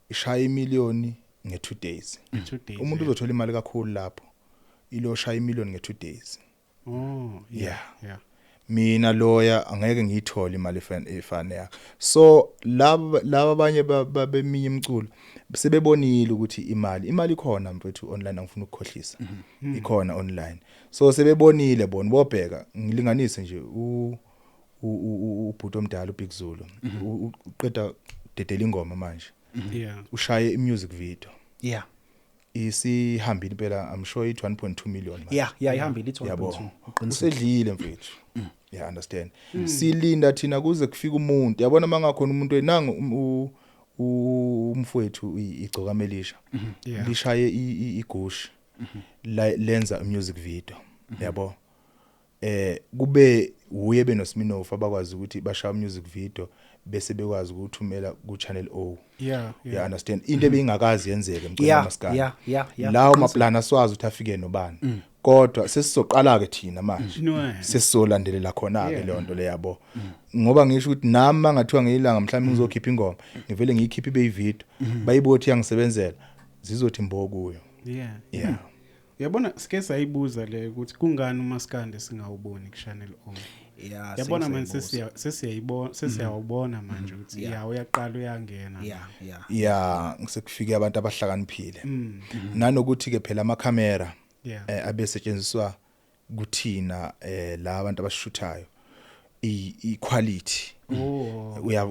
ishaya 1 million nge2 days umuntu uzothola imali kakhulu lapho ilo shaya 1 million nge2 days mina loya angeke ngiyithole imali efana yakho so laba abanye babeminye imculo sebebonile ukuthi imali ikhona mfethu online angifuni ukukhohlisa ikhona online so sebebonile bona bobheka ngilinganise nje ubhuti omdala uBig Zulu uqeda dedela ingoma manje ushaye imusic video isihambile impela I'm sure it 1.2 million manje ihambile it 1.2 usedlile mfethu understand silinda thina kuze kufika umuntu yabona mangakhona umuntu enanga umfowethu igcokamelisha lishaye igushi lenza music video yabo kube uye benosminofu abakwazi ukuthi bashaya music video bese bekwazi ukuthumela ku channel O. You understand into ebingakazi yenzeke emcweni maskandi lawo maplana swazi ukuthi afike nobani kodwa sesizoqala ke thina manje sesizolandelela khona ke le nto le yabo ngoba ngisho ukuthi nami mangathiwa ngiyilanga mhlawumbe ngizokhipha ingoma ngivele ngiyikhiphe ibe video bayibothi yangisebenzela zizothi imbo kuyo. Uyabona sike sayibuza le ukuthi kungani umaskandi singawuboni ku channel O. Yabona manje sesiyawubona manje ukuthi uyaqala uyangena. Ngisekufike abantu abahlakaniphile nanokuthi ke phela ama camera abesetshenziswa kuthina la abantu abashuthayo i-quality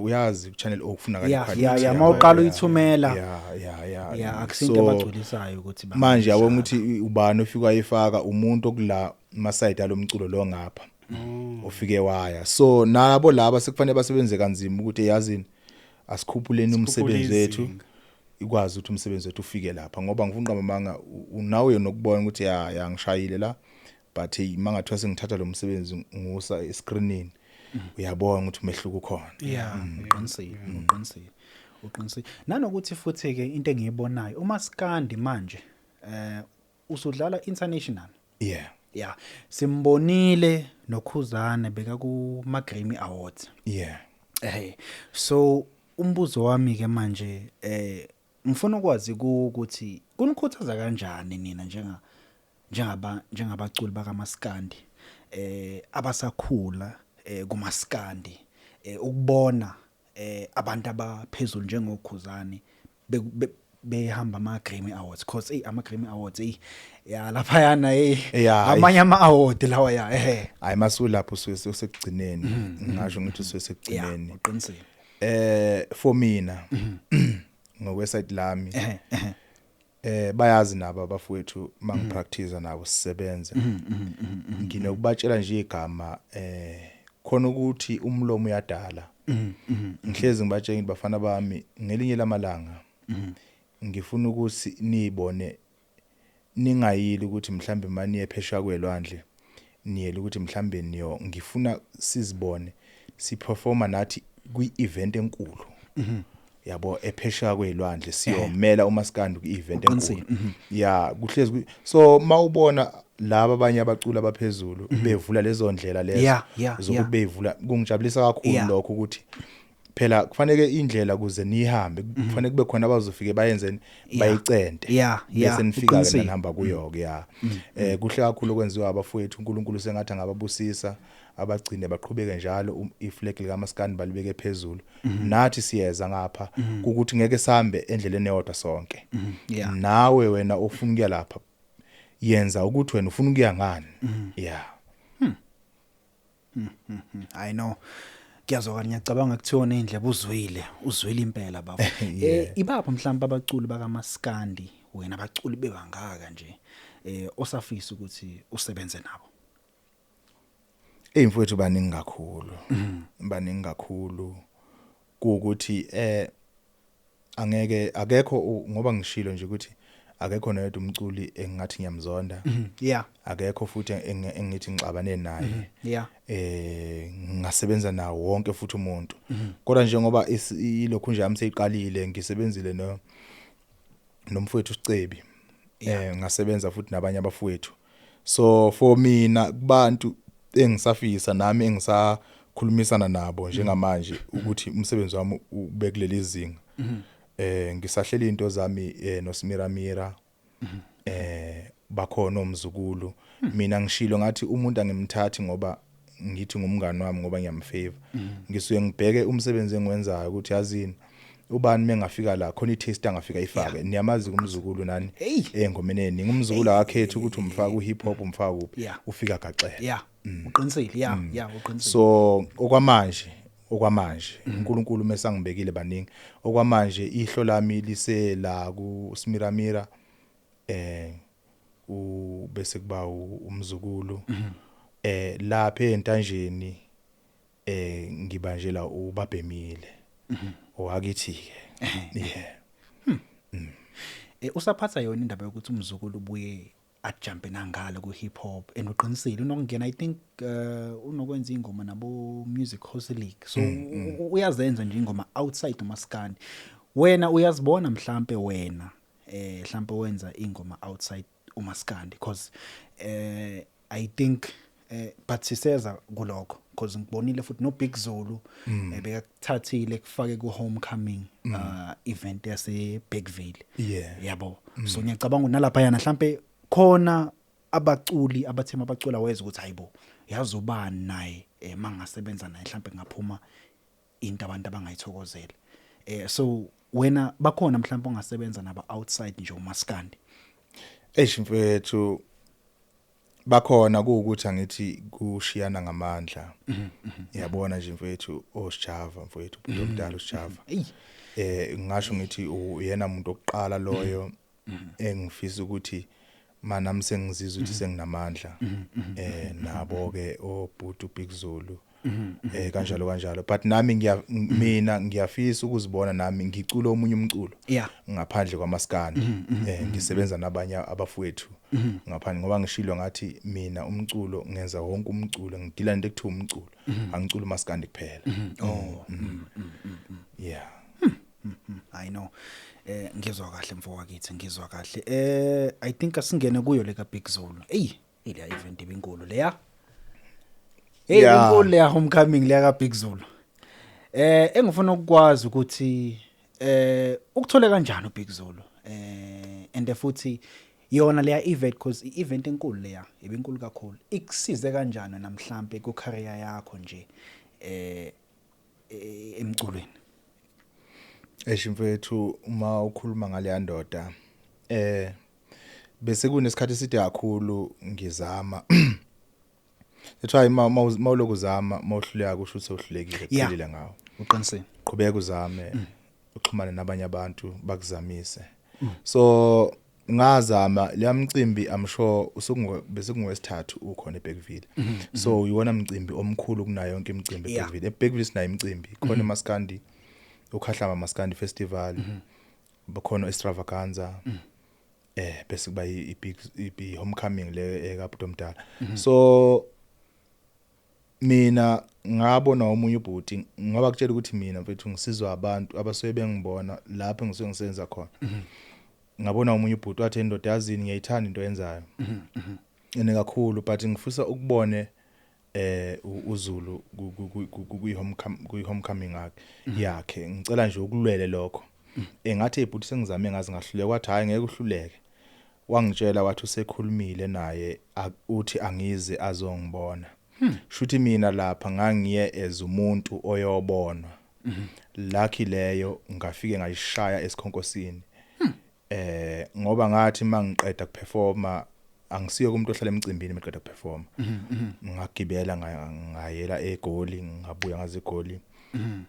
uyazi ku channel O kufuna quality mawuqala uyithumela akusinto abagculisayo ukuthi manje yabona ukuthi ubani ofika ayifaka umuntu okula maside alomculo lo ngapha ofike waya so nabo laba sekufanele basebenze kanzima ukuthi yazini asikhuphuleni umsebenzi wethu ikwazi ukuthi umsebenzi wethu ufike lapha ngoba ngifuna uqamba unawe nokubona ukuthi ya ngishayile la but mangathiwa sengithatha lo msebenzi ngusa escreenini uyabona ukuthi umehluko ukhona. Uqinisile nanokuthi futhi ke into engiyibonayo umaskandi manje usudlala international. Simbonile noKhuzana beka ku Grammy Awards. So umbuzo wami ke manje ngifuna ukwazi ukuthi kunikhuthaza kanjani nina njengabaculi bakaMaskandi abasakhula kuMaskandi ukubona abantu abaphezulu njengoKhuzani behamba ama-Grammy Awards because ama-Grammy Awards lapha yana amanye ama-award lawa hayi masu lapho sekugcineni ngisho ngithi sekugcineni uqinisile for mina ngokweside lami bayazi nabo abafowethu mangipractice nabo sisebenze nginokubatshela nje igama khona ukuthi umlomo uyadala ngihlezi ngibatshela ngithi bafana bami ngelinye lamalanga ngifuna ukuthi nibone ningayili ukuthi mhlambe manje ephesha kwelwandle niyela ukuthi mhlambe niyo ngifuna sizibone siperforma nathi kwi-event enkulu yabo ephesha kwelwandle siyomela uMaskandi ku-event enkulu kuhlezi so mawubona laba abanye abaculi abaphezulu bevula lezo ndlela lezo zokuthi beyivula kungijabulisa kakhulu lokho ukuthi phela kufanele indlela kuze nihambe kufanele kube khona abazofike bayenzeni bayicente bese nifika ke nihamba kuyo ke kuhle kakhulu okwenziwa abafowethu uNkulunkulu sengathi angababusisa abagcine baqhubeke njalo iflag likaMaskandi balibeke phezulu nathi siyeza ngapha ukuthi ngeke sambe endleleni eyodwa sonke nawe wena ofuna ukuya lapha yenza ukuthi wena ufuna ukuya ngani I know kuyazwakala ngiyacabanga kuthiwa indlebe uzwile impela baba ibapha mhlawumbe abaculi bakaMaskandi wena abaculi bebangaka nje osafisa ukuthi usebenze nabo mfowethu baningi kakhulu ukuthi akekho ngoba ngishilo nje ukuthi akekho noyedwa umculi engathi ngiyamzonda akekho futhi engithi ngixabane naye ngasebenza nawo wonke futhi umuntu kodwa njengoba ilokhu nje yami seyiqalile ngisebenzile nomfowethu Sicebi ngasebenza futhi nabanye abafowethu so for mina kubantu engisafisa nami engisakhulumisana nabo njengamanje ukuthi umsebenzi wami ubekuleli izinga ngisahlela into zami noSmiramira bakhona omzukulu mina ngishilo ngathi umuntu angimthathi ngoba ngithi ngumngani wami ngoba ngiyamfavor ngisuke ngibheke umsebenzi engiwenzayo ukuthi yazini ubani mengafika la khona i-taste angafika ifake niyamazi kumzukulu nani engomeni eningi umzukulu akakhethi ukuthi umfaka uHip Hop umfaka kuphi ufika gaxela uqinisile uqinisile so okwamanje uNkulunkulu mesangibekile baningi okwamanje ihlo lami lise la kuSmiramira bese kuba umzukulu lapha entanjeni ngibanjela uBabhemile owakithi ke usaphatha yona indaba yokuthi umzukulu ubuye ajump nangalo ku hip hop enoqinisile unokungena I think unokwenza ingoma nabo Music House League so uyazenza nje ingoma outside umaskandi wena uyazibona mhlambe wena mhlambe wenza ingoma outside umaskandi because I think but siseza kuloko because ngibonile futhi no Big Zulu bekakuthathile kufake ku homecoming event yase Bergville yabo so ngiyacabanga nalapha yana mhlambe khona abaculi abathema abacula weza ukuthi hayibo yazi ubani naye mangasebenza naye mhlambe ngaphuma into abantu abangayithokozela so wena bakhona mhlambe ongasebenza naba outside nje umaskandi mfethu bakhona ukuthi angithi kushiyana ngamandla yabona nje mfethu oSjava mfethu umdala uSjava ngisho ngithi uyena umuntu oqala loyo engifisa ukuthi manami sengizizwa ukuthi senginamandla nabo ke obhuti Big Zulu kanjalo but nami mina ngiyafisa ukuzibona nami ngicula omunye umculo ngaphandle kwamaskandi ngisebenza nabanye abafowethu ngaphandle ngoba ngishilo ngathi mina umculo ngenza wonke umculo ngidila into ekuthiwa umculo angicula umaskandi kuphela yeah I know ngizwa kahle mfowethu ngizwa kahle I think asingene kuyo leka Big Zulu ile event ebinkulu leya inkulu ya homecoming leya ka Big Zulu engifuna ukwazi ukuthi ukuthole kanjani uBig Zulu and futhi yona leya event because i-event enkulu leya ebinkulu kakhulu ikusize kanjani namhlanje ku career yakho nje emculweni mfethu uma ukhuluma ngale ndoda bese kunesikhathi eside kakhulu ngizama ethiwa mawulokuzama mawuhluleka kusho ukuthi uhlulekile kuphelile ngawo uqinisile qhubeka uzame uxhumane nabanye abantu bakuzamise so ngazama leyamcimbi I'm sure bese kungwesithathu ukhona eBergville so uyona mcimbi omkhulu kunayo yonke imicimbi eBergville eBergville sinayo imicimbi khona eMaskandi ukhahlamba Maskandi Festival bakhona extravaganza bese kuba i homecoming le eKapa Mdala so mina ngabona omunye ubhuti ngoba kutshela ukuthi mina mfethu ngisizwa abantu abasoye bengibona lapho ngisuke ngisenza khona ngabona omunye ubhuti wathi indoda yazini ngiyayithanda into yenzayo ene kakhulu but ngifisa ukubone uZulu ku-homecoming yakhe ngicela nje ukulwele lokho engathi ibhuti sengizame ngazi ngahluleka wathi hayi ngeke uhluleke wangitshela wathi usekhulumile naye uthi angize azongibona shuthi mina lapha ngangiye ezumuntu oyobonwa lucky leyo ngafike ngayishaya esikhonkosini ngoba ngathi mangiqeda kuperforma angisiyo kumuntu ohlala emcimbini maqeda kuperforma ngagibela ngayela eGoli ngabuya ngaze eGoli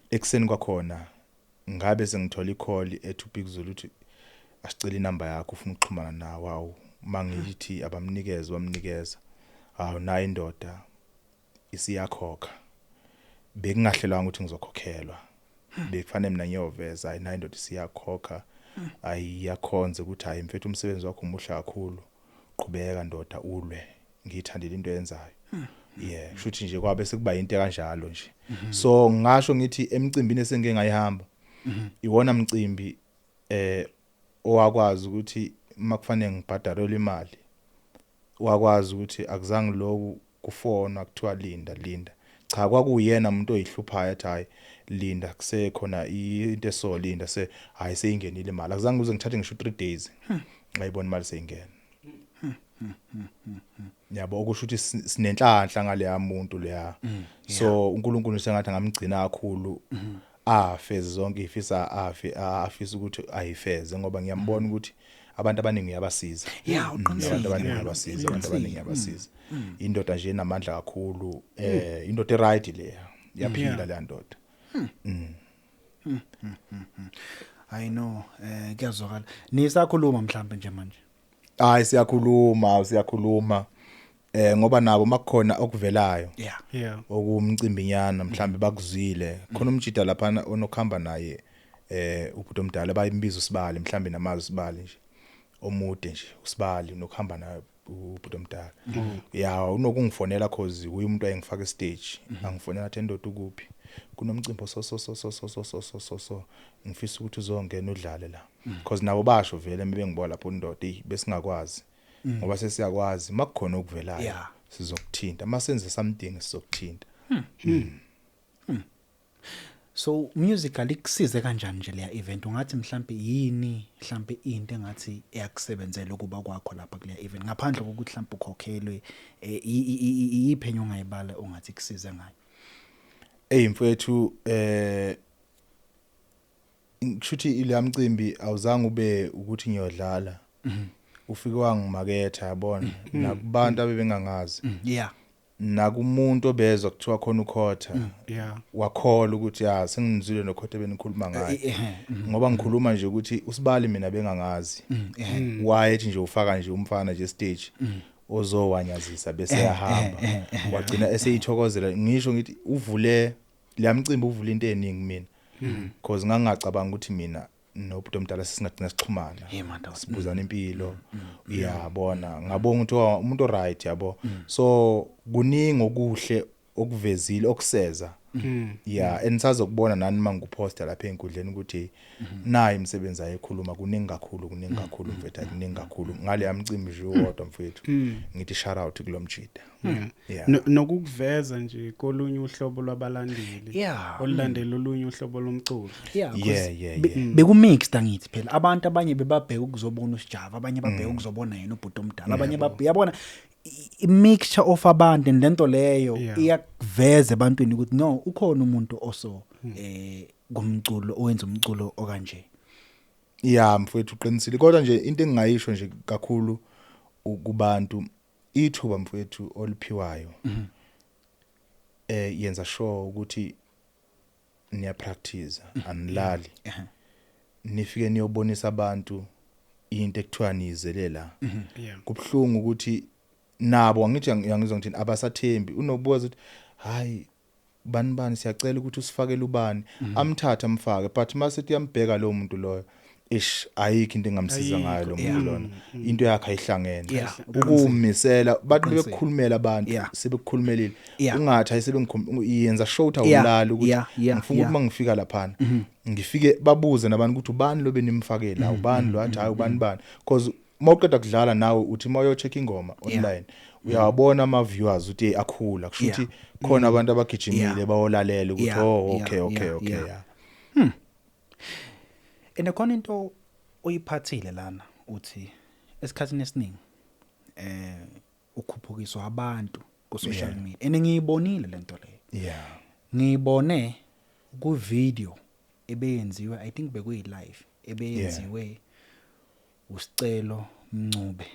ekseni kwakhona ngabe sengithola icall ethi Big Zulu uthi asicela inamba yakho ufuna ukuxhumana nawe awu mangithi abamnikeza wamnikeza awu nayo indoda isiyakhokha bekungahlelwanga ukuthi ngizokhokhelwa bekufanele mina ngiyoveza ayi nayo indoda isiyakhokha ayiyakhonze ukuthi hayi mfethu umsebenzi wakho umuhle kakhulu qhubeka ndoda ulwe ngiyithandile into yenzayo shuthi nje kwabe sekuba into kanjalo nje so ngasho ngithi emcimbini esengeke ngayihamba iwona mcimbi owakwazi ukuthi makufanele ngibhadalele imali wakwazi ukuthi akuzange lokhu kufona kuthiwa linda cha kwakuyena umuntu oyihluphayo ethi hayi linda kusekhona into esolinda se hayi seyingenile imali akuzange uze ngithathe ngisho 3 days ngayibona imali seyingena yabo okusho ukuthi sinenhlanhla ngale yamuntu leya so uNkulunkulu sengathi ngamgcina kakhulu afeze zonke ifisa afisa ukuthi ayifeze ngoba ngiyambona ukuthi abantu abaningi yabasiza abantu abaningi yabasiza indoda nje enamandla kakhulu indoda eright leya yaphila le ndoda I know kuyazwakala nisakhuluma mhlambe nje manje hayi siyakhuluma ngoba nabo makukhona okuvelayo okumcimbinyana mhlambe bakuzwile khona umjida lapha onokhamba naye ubhuti omdala bayimbiza uSibali mhlambe namazi uSibali nje omude nje uSibali nokuhamba naye ubhuti omdala ya unokungifonela cause uyi umuntu ayengifaka stage angifonela athi ndoda ukuphi kunomcimbi so ngifisa ukuthi uzongena udlale la cause nabo basho vele bengibona lapho ndoda besingakwazi ngoba sesiyakwazi makukhona okuvelayo sizokuthinta masenze something sizokuthinta. So musically kusize kanjani nje leya event ungathi mhlambe yini mhlambe into engathi eyakusebenzela ukuba kwakho lapha kule event ngaphandle kokuthi mhlambe ukhokhelwe iphenyo ongayibala ungathi kusize ngayo. Mfowethu ngishuthi ile mcimbi awuzange ube ukuthi ngiyodlala ufike wangimaketha yabona nakubantu abebengangazi nakumuntu obezwa kuthiwa khona ukhotha wakhola ukuthi sengizwile nokhotha benikhuluma ngaye ngoba ngikhuluma nje ukuthi usibali mina bengangazi wayethi nje ufaka nje umfana nje stage ozowanyazisa bese yahamba wagcina eseyithokozela ngisho ngithi uvule lamcimbi uvule into eningi mina because ngangacabanga ukuthi mina nobhuti omdala sisingagcina sixhumana sibuzana impilo uyabona ngabonga ukuthi umuntu o right yabo so kuningi okuhle okuvezile okuseza enisazo nani manguposta lapha enkundleni ukuthi nayi imisebenzi ayekhuluma kuningi kakhulu mfethu kuningi kakhulu ngale yamcimbi nje wodwa mfethu ngithi shout out kulomjida nokuveza nje kolunye uhlobo lwabalandeli olulandela olunye uhlobo lomculo bekumixed angithi phela abantu abanye bebabheka ukuzobona uSjava abanye babheka ukuzobona yena ubhuti omdala abanye yabona i-mixture of abantu lento leyo iyakuveza ebantwini ukuthi no ukhona umuntu oso ngomculo owenza umculo okanje. Mfowethu uqinisile kodwa nje into engingayisho nje kakhulu kubantu ithuba mfowethu oliphiwayo yenza sure ukuthi niya practice anilali nifike niyobonisa abantu into ekuthiwa niyizelela kubhlungu ukuthi nabo angithi ngizwa ngithini abasathembi unobuza ukuthi hayi bani siyacela ukuthi usifakele ubani amthatha amfake but mase yambheka lo muntu loyo ayikho into engamsiza ngayo lo muntu lona into yakhe ayihlangene ukumisela bathi bekukhulumela abantu sebekukhulumelile ungathi ayisebengiyenza show ukuthi awulali ukuthi ngifuna ukuthi mangifika lapha ngifike babuze nabantu ukuthi ubani lo benimfakela ubani lo athi hayi ubani because mawuqeda kudlala nawe uthi mayo check ingoma online uyabona ama viewers uthi akhula kushuthi khona abantu abagijimile bayolalela ukuthi okay Enekhona into oyiphathile lana uthi esikhathini esiningi ukhuphukiswa abantu ku social media ngiyibonile lento leyo ngiyibone ku video ebeyenziwe I think bekuyi live ebeyenziwe uSicelo Mncube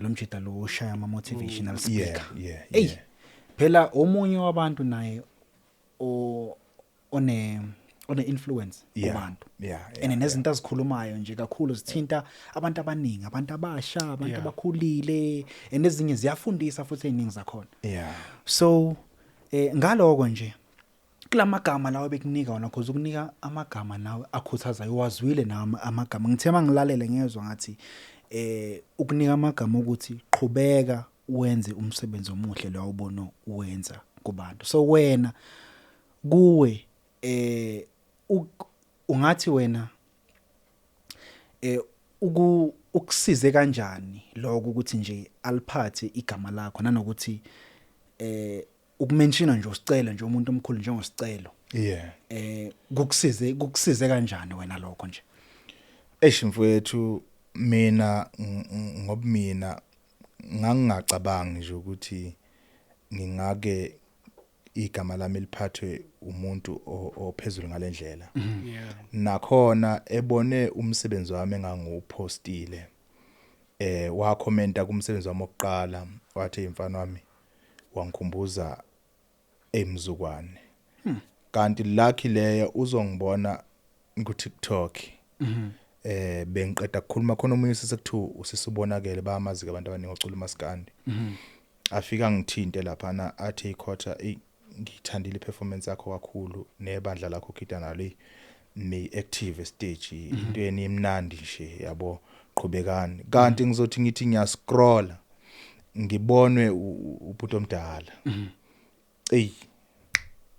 lo mjida lo ushaya ama motivational speaker phela omunye wabantu naye one influence kubantu nezinto azikhulumayo nje kakhulu zithinta abantu abaningi abantu abasha abantu abakhulile enezinye ziyafundisa futhi eziningi zakhona so ngaloko nje kulamagama lawo bekunika wona because ukunika amagama nawe akhuthazayo wazwile nawo amagama ngithema ngilalele ngezwe ngathi ukunika amagama ukuthi qhubeka wenze umsebenzi omuhle lo awubona uwenza kubantu so wena kuwe ungathi wena ukusize kanjani lokho ukuthi nje aliphathe igama lakho nanokuthi ukumenshina nje uSicelo nje umuntu omkhulu njengoSicelo kukusize kanjani wena lokho nje mfowethu mina ngoba mina ngangingacabangi nje ukuthi ngingake igama lami liphathwe umuntu ophezulu ngalendlela nakhona ebone umsebenzi wami engangiwupostile wakhomenta kumsebenzi wami oqala wathi imfana wami wangikhumbuza emzukwane kanti lucky leyo uzongibona ku TikTok bengiqeda ukukhuluma khona umunye sesekuthiwa usisubonakele bayamazi abantu abaningi ocula uMaskandi afika ngithinte lapha athi ikhotha ngithandile performance yakho kakhulu nebandla lakho khita nalo ni active stage into eni imnandi nje yabo qhubekani kanti ngizothi ngithi ngiyascrolla ngibonwe ubhuti omdala ey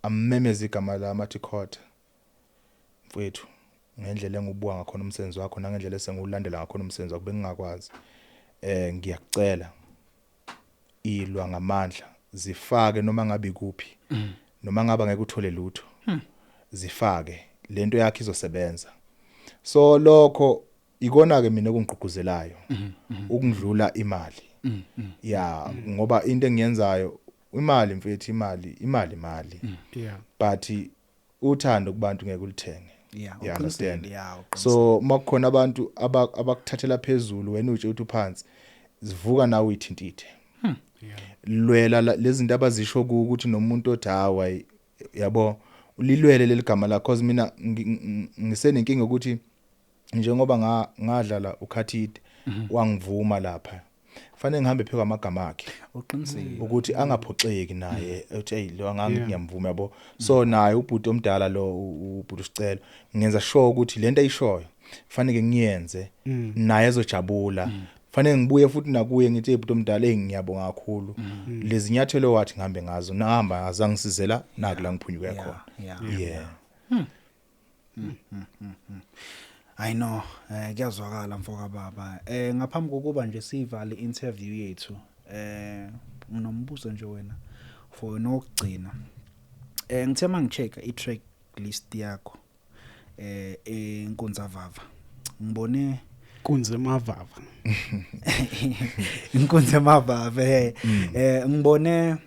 amemeza igama la mathi Khotha mfowethu ngendlela engibuka ngakhona umsebenzi wakho nangendlela esengiwulandela ngakhona umsebenzi wakho bengingakwazi ngiyakucela ilwa ngamandla zifake noma ngabe kuphi noma ngaba ngeke uthole lutho zifake lento yakhe izosebenza so lokho ikona ke mina okungigqugquzelayo ukungidlula imali ya ngoba into engiyenzayo imali mfethu imali yeah but uthando kubantu ngeke ulithenge yeah understand yeah so makukhona abantu abakuthathela phezulu wena uje uthi phansi zivuka nawe uyithintithe yeah lwela lezi zinto abazisho ukuthi nomuntu othi hawa yabo ulilwele leligama lakho cause mina ngisenenkinga ukuthi njengoba ngadlala ukhathide wangivuma lapha fanele ngihambe pheka amagama akhe uqinisile ukuthi angaphoxeki naye uthi hey lo ngiyamvuma yabo so naye ubhuti omdala lo ubhuti sicelo ngenza sure ukuthi lento ayishoyo fanele ngiyenze naye ezojabula fanele ngibuye futhi nakuye ngithi ebhuti omdala ngiyabonga kakhulu lezi nyathelo wathi ngihambe ngazo nahamba azangisizela nakula ngiphunyuka khona yeah I know kuyazwakala mfoka baba ngaphambi kokuba nje sivale interview yethu nginombuzo nje wena for nokugcina ngithe mangichecka i-track list yakho enkundza vava ngibone kunze mavava inkundza mavava ngibone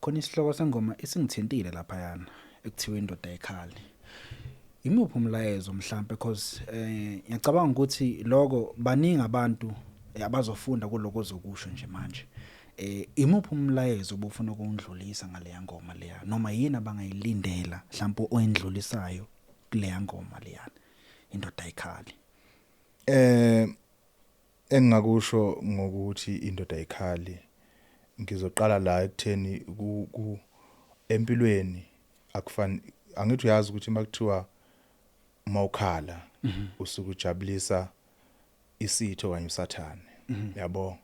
khona isihloko sengoma esingithintile lapha yana ekuthiwa indoda ekhali imuphi umlayezo mhlambe because ngiyacabanga ukuthi lokho baningi abantu abazofunda kuloko zokusho nje manje imuphi umlayezo obufuna ukundlulisa ngale ngoma leya noma yini abangayilindela mhlawumbe oyindlulisayo kule ngoma leya indoda ekhali engingakusho ngokuthi indoda ekhali ngizoqala la ekutheni ku empilweni akufani angithi uyazi ukuthi makuthiwa mawukhala usukujabulisa isitho kanye usathane yabo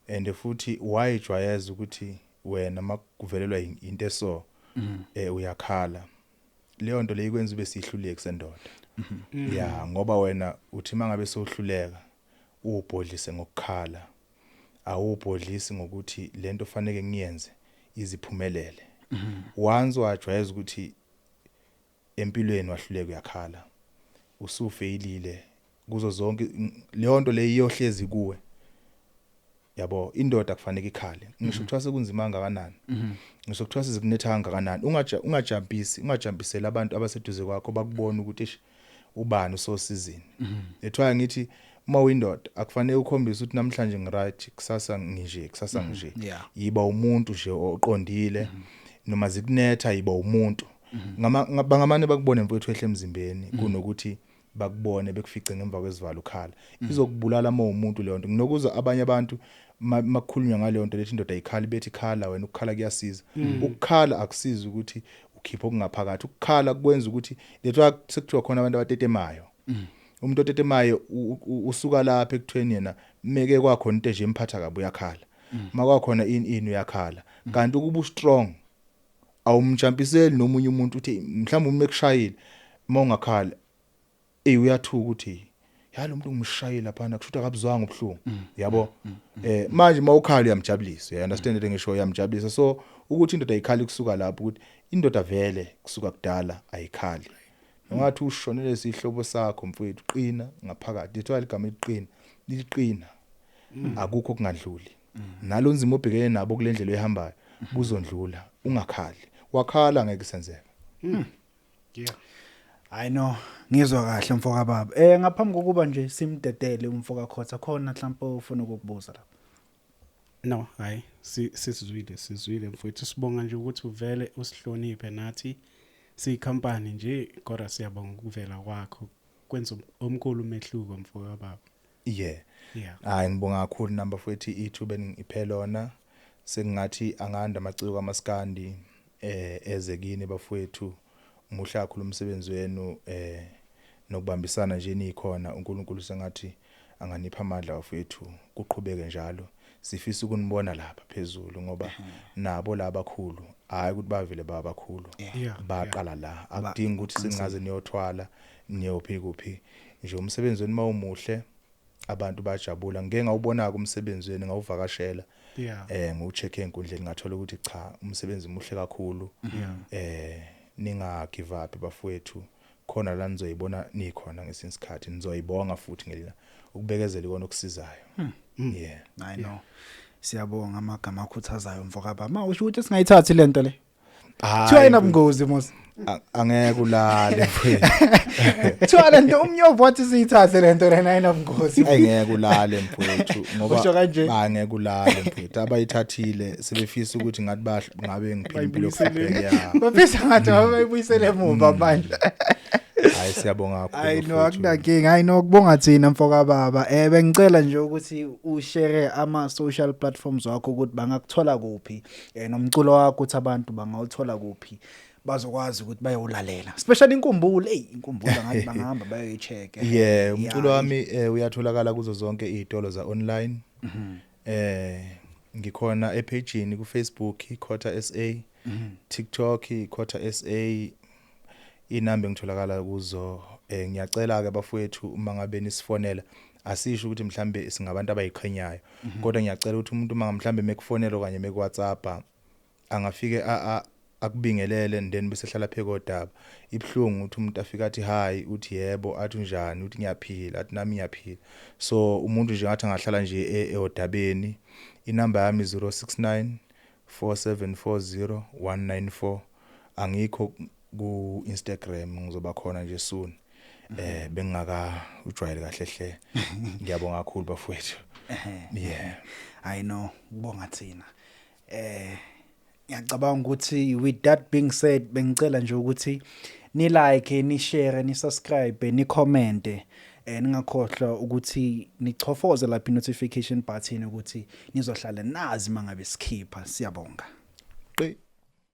and futhi wayijwayeza ukuthi wena makuvelelwa into eso uyakhala leyo nto leyikwenza ube sihluleke sendoda ya ngoba wena uthi mangabe sohluleka ubhodlise ngokukhala awubhodlisi ngokuthi lento fanele ngiyenze iziphumelele once wajwayeza ukuthi empilweni wahluleka uyakhala usufeyilile kuzo zonke leyo nto leyohlezi kuwe yabo indoda kufanele ikhale ngisho kuthiwa sekunzima kangakanani ngisho kuthiwa sezikunethanga kangakanani ungajambisela abantu abaseduze kwakho bakubona ukuthi ubani usosizini ethwa ngithi uma uyindoda akufanele ukhombise ukuthi namhlanje ngiright kusasa nginje yiba umuntu nje oqondile noma zikunetha yiba umuntu bangamane bakubone mfowethu ehle emzimbeni kunokuthi bakubone bekufice ngemva kwezivalo ukhala izokubulala uma umuntu leyo nto nginokuza abanye abantu makukhulunywa ngaleyo nto lethi indoda ikhali bethi khala wena ukukhala kuyasiza ukukhala akusiza ukuthi ukhiphe okungaphakathi ukukhala kwenza ukuthi lethwa sekuthiwa khona abantu abatetemayo umuntu otetemayo usuka lapha ekuthweni yena meke kwakhona into nje emphatha kabi uyakhala makwakhona ini uyakhala kanti ukuba strong awumjampiseli nomunye umuntu uthi mhlawumbe umekushayile mawungakhala uyathuka ukuthi yalo umuntu ngimshayile lapha kushuthi akabuzwanga ubhlungu yabo manje mawukhala uyamjabulisa you understand into ngisho uyamjabulisa so ukuthi indoda ayikhali kusuka lapho ukuthi indoda vele kusuka kudala ayikhali ngathi ushonele isihlobo sakho mfowethu qina ngaphakathi lethwa ligama liqina akukho kungadluli nalo nzima obhekene nabo kulendlela ehambayo buzondlula ungakhali wakhala ngeke senzeka yeah I know ngizwa kahle mfoka baba ngaphambi kokuba nje simdedele umfoka Khotha khona mhlawumbe ufuna ukukubuza lapha no hayi sizwile mfowethu sibonga nje ukuthi uvele usihloniphe nathi siyikhampani nje kodwa siyabonga ukuvela kwakho kwenza omkhulu umehluko mfoka baba yeah hayi ngibonga kakhulu number futhi ithuba engiphelona sengathi anganda amaciko amaskandi eze kini bafowethu muhle kakhulu umsebenzi wenu nokubambisana nje nikhona uNkulunkulu sengathi anganipha amandla afethu kuqhubeke njalo sifisa ukunibona lapha phezulu ngoba nabo labakhulu hayi ukuthi bavele babakhulu baqala la akudingi ukuthi singaze niyothwala niyophi kuphi nje umsebenzi wenu mawumuhle abantu bajabula ngeke ngawubonaka umsebenzi wenu ngawuvakashela ngiucheck enkundleni ngathola ukuthi cha umsebenzi muhle kakhulu ninga give up bafowethu khona la nizoyibona nikhona ngesinsikhathi nizoyibonga futhi ngelina ukubekezela ikona okusizayo I know siyabonga amagama akhuthazayo mfoka baba usho ukuthi singayithathi lento le kuthiwa inabungozi mos angeke ulale mfowethu kuthiwa lento umnyovu wathi siyithathe lento lena inabungozi angeke ulale mfowethu ngoba angeke ulale mfowethu abayithathile sebefisa ukuthi ngathi ngabe ngiphila impilo yakhe bafisa ngathi bayibuyisele emuva manje hayi siyabonga kakhulu I know akunakinga I know kubonga thina mfoka baba bengicela nje ukuthi ushare ama social platforms wakho ukuthi bangakuthola kuphi nomculo wakho ukuthi abantu bangawuthola kuphi bazokwazi ukuthi bayolalela especially inkumbulo inkumbulo ngathi bangahamba bayoyicheck umculo wami uyatholakala kuzo zonke izitolo za online ngikhona epageini ku Facebook iKhota SA TikTok iKhota SA inamba ngitholakala kuzo ngiyacela ke bafowethu uma ngabe nisifonela asisho ukuthi mhlambe singabantu abayiqhenyayo kodwa ngiyacela ukuthi umuntu uma mhlambe mekufonela okanye mekwhatsapp angafike akubingelele then bese hlala phekodaba ibhlungu ukuthi umuntu afika athi hi uthi yebo athi unjani uthi ngiyaphila athi nami ngiyaphila so umuntu nje ngathi angahlala nje eodabeni inamba yami 069 4740194 angikho ku Instagram ngizoba khona nje soon bengaka ujwayele kahle hle ngiyabonga kakhulu bafowethu I know ubonga thina ngiyacabanga ukuthi with that being said bengicela nje ukuthi ni like ni share ni subscribe ni comment ningakhohlwa ukuthi nichofoze lapha notification button ukuthi nizohlala nazi mangabe sikhipha siyabonga.